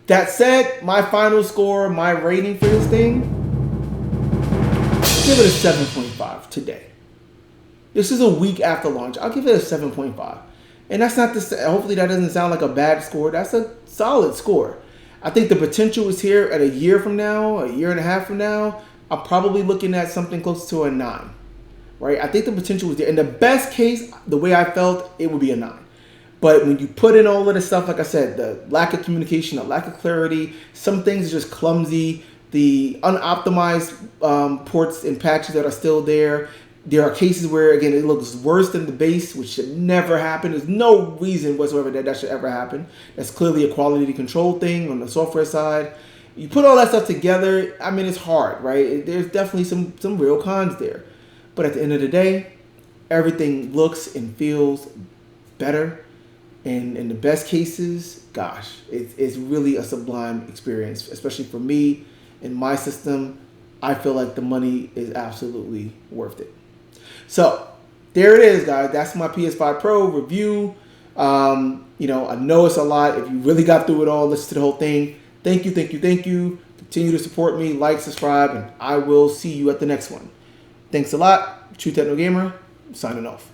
That said, my final score, my rating for this thing, give it a 7.5 today. This is a week after launch. I'll give it a 7.5. And that's not hopefully that doesn't sound like a bad score. That's a solid score. I think the potential is here at a year from now, a year and a half from now. I'm probably looking at something close to a 9. Right? I think the potential was there. In the best case, the way I felt, it would be a 9. But when you put in all of the stuff, like I said, the lack of communication, the lack of clarity, some things are just clumsy, the unoptimized ports and patches that are still there. There are cases where, again, it looks worse than the base, which should never happen. There's no reason whatsoever that should ever happen. That's clearly a quality control thing on the software side. You put all that stuff together, I mean, it's hard, right? There's definitely some real cons there. But at the end of the day, everything looks and feels better. And in the best cases, gosh, it's really a sublime experience, especially for me in my system. I feel like the money is absolutely worth it. So there it is, guys. That's my PS5 Pro review. I know it's a lot. If you really got through it all, listen to the whole thing. Thank you. Continue to support me, like, subscribe, and I will see you at the next one. Thanks a lot. True Techno Gamer, signing off.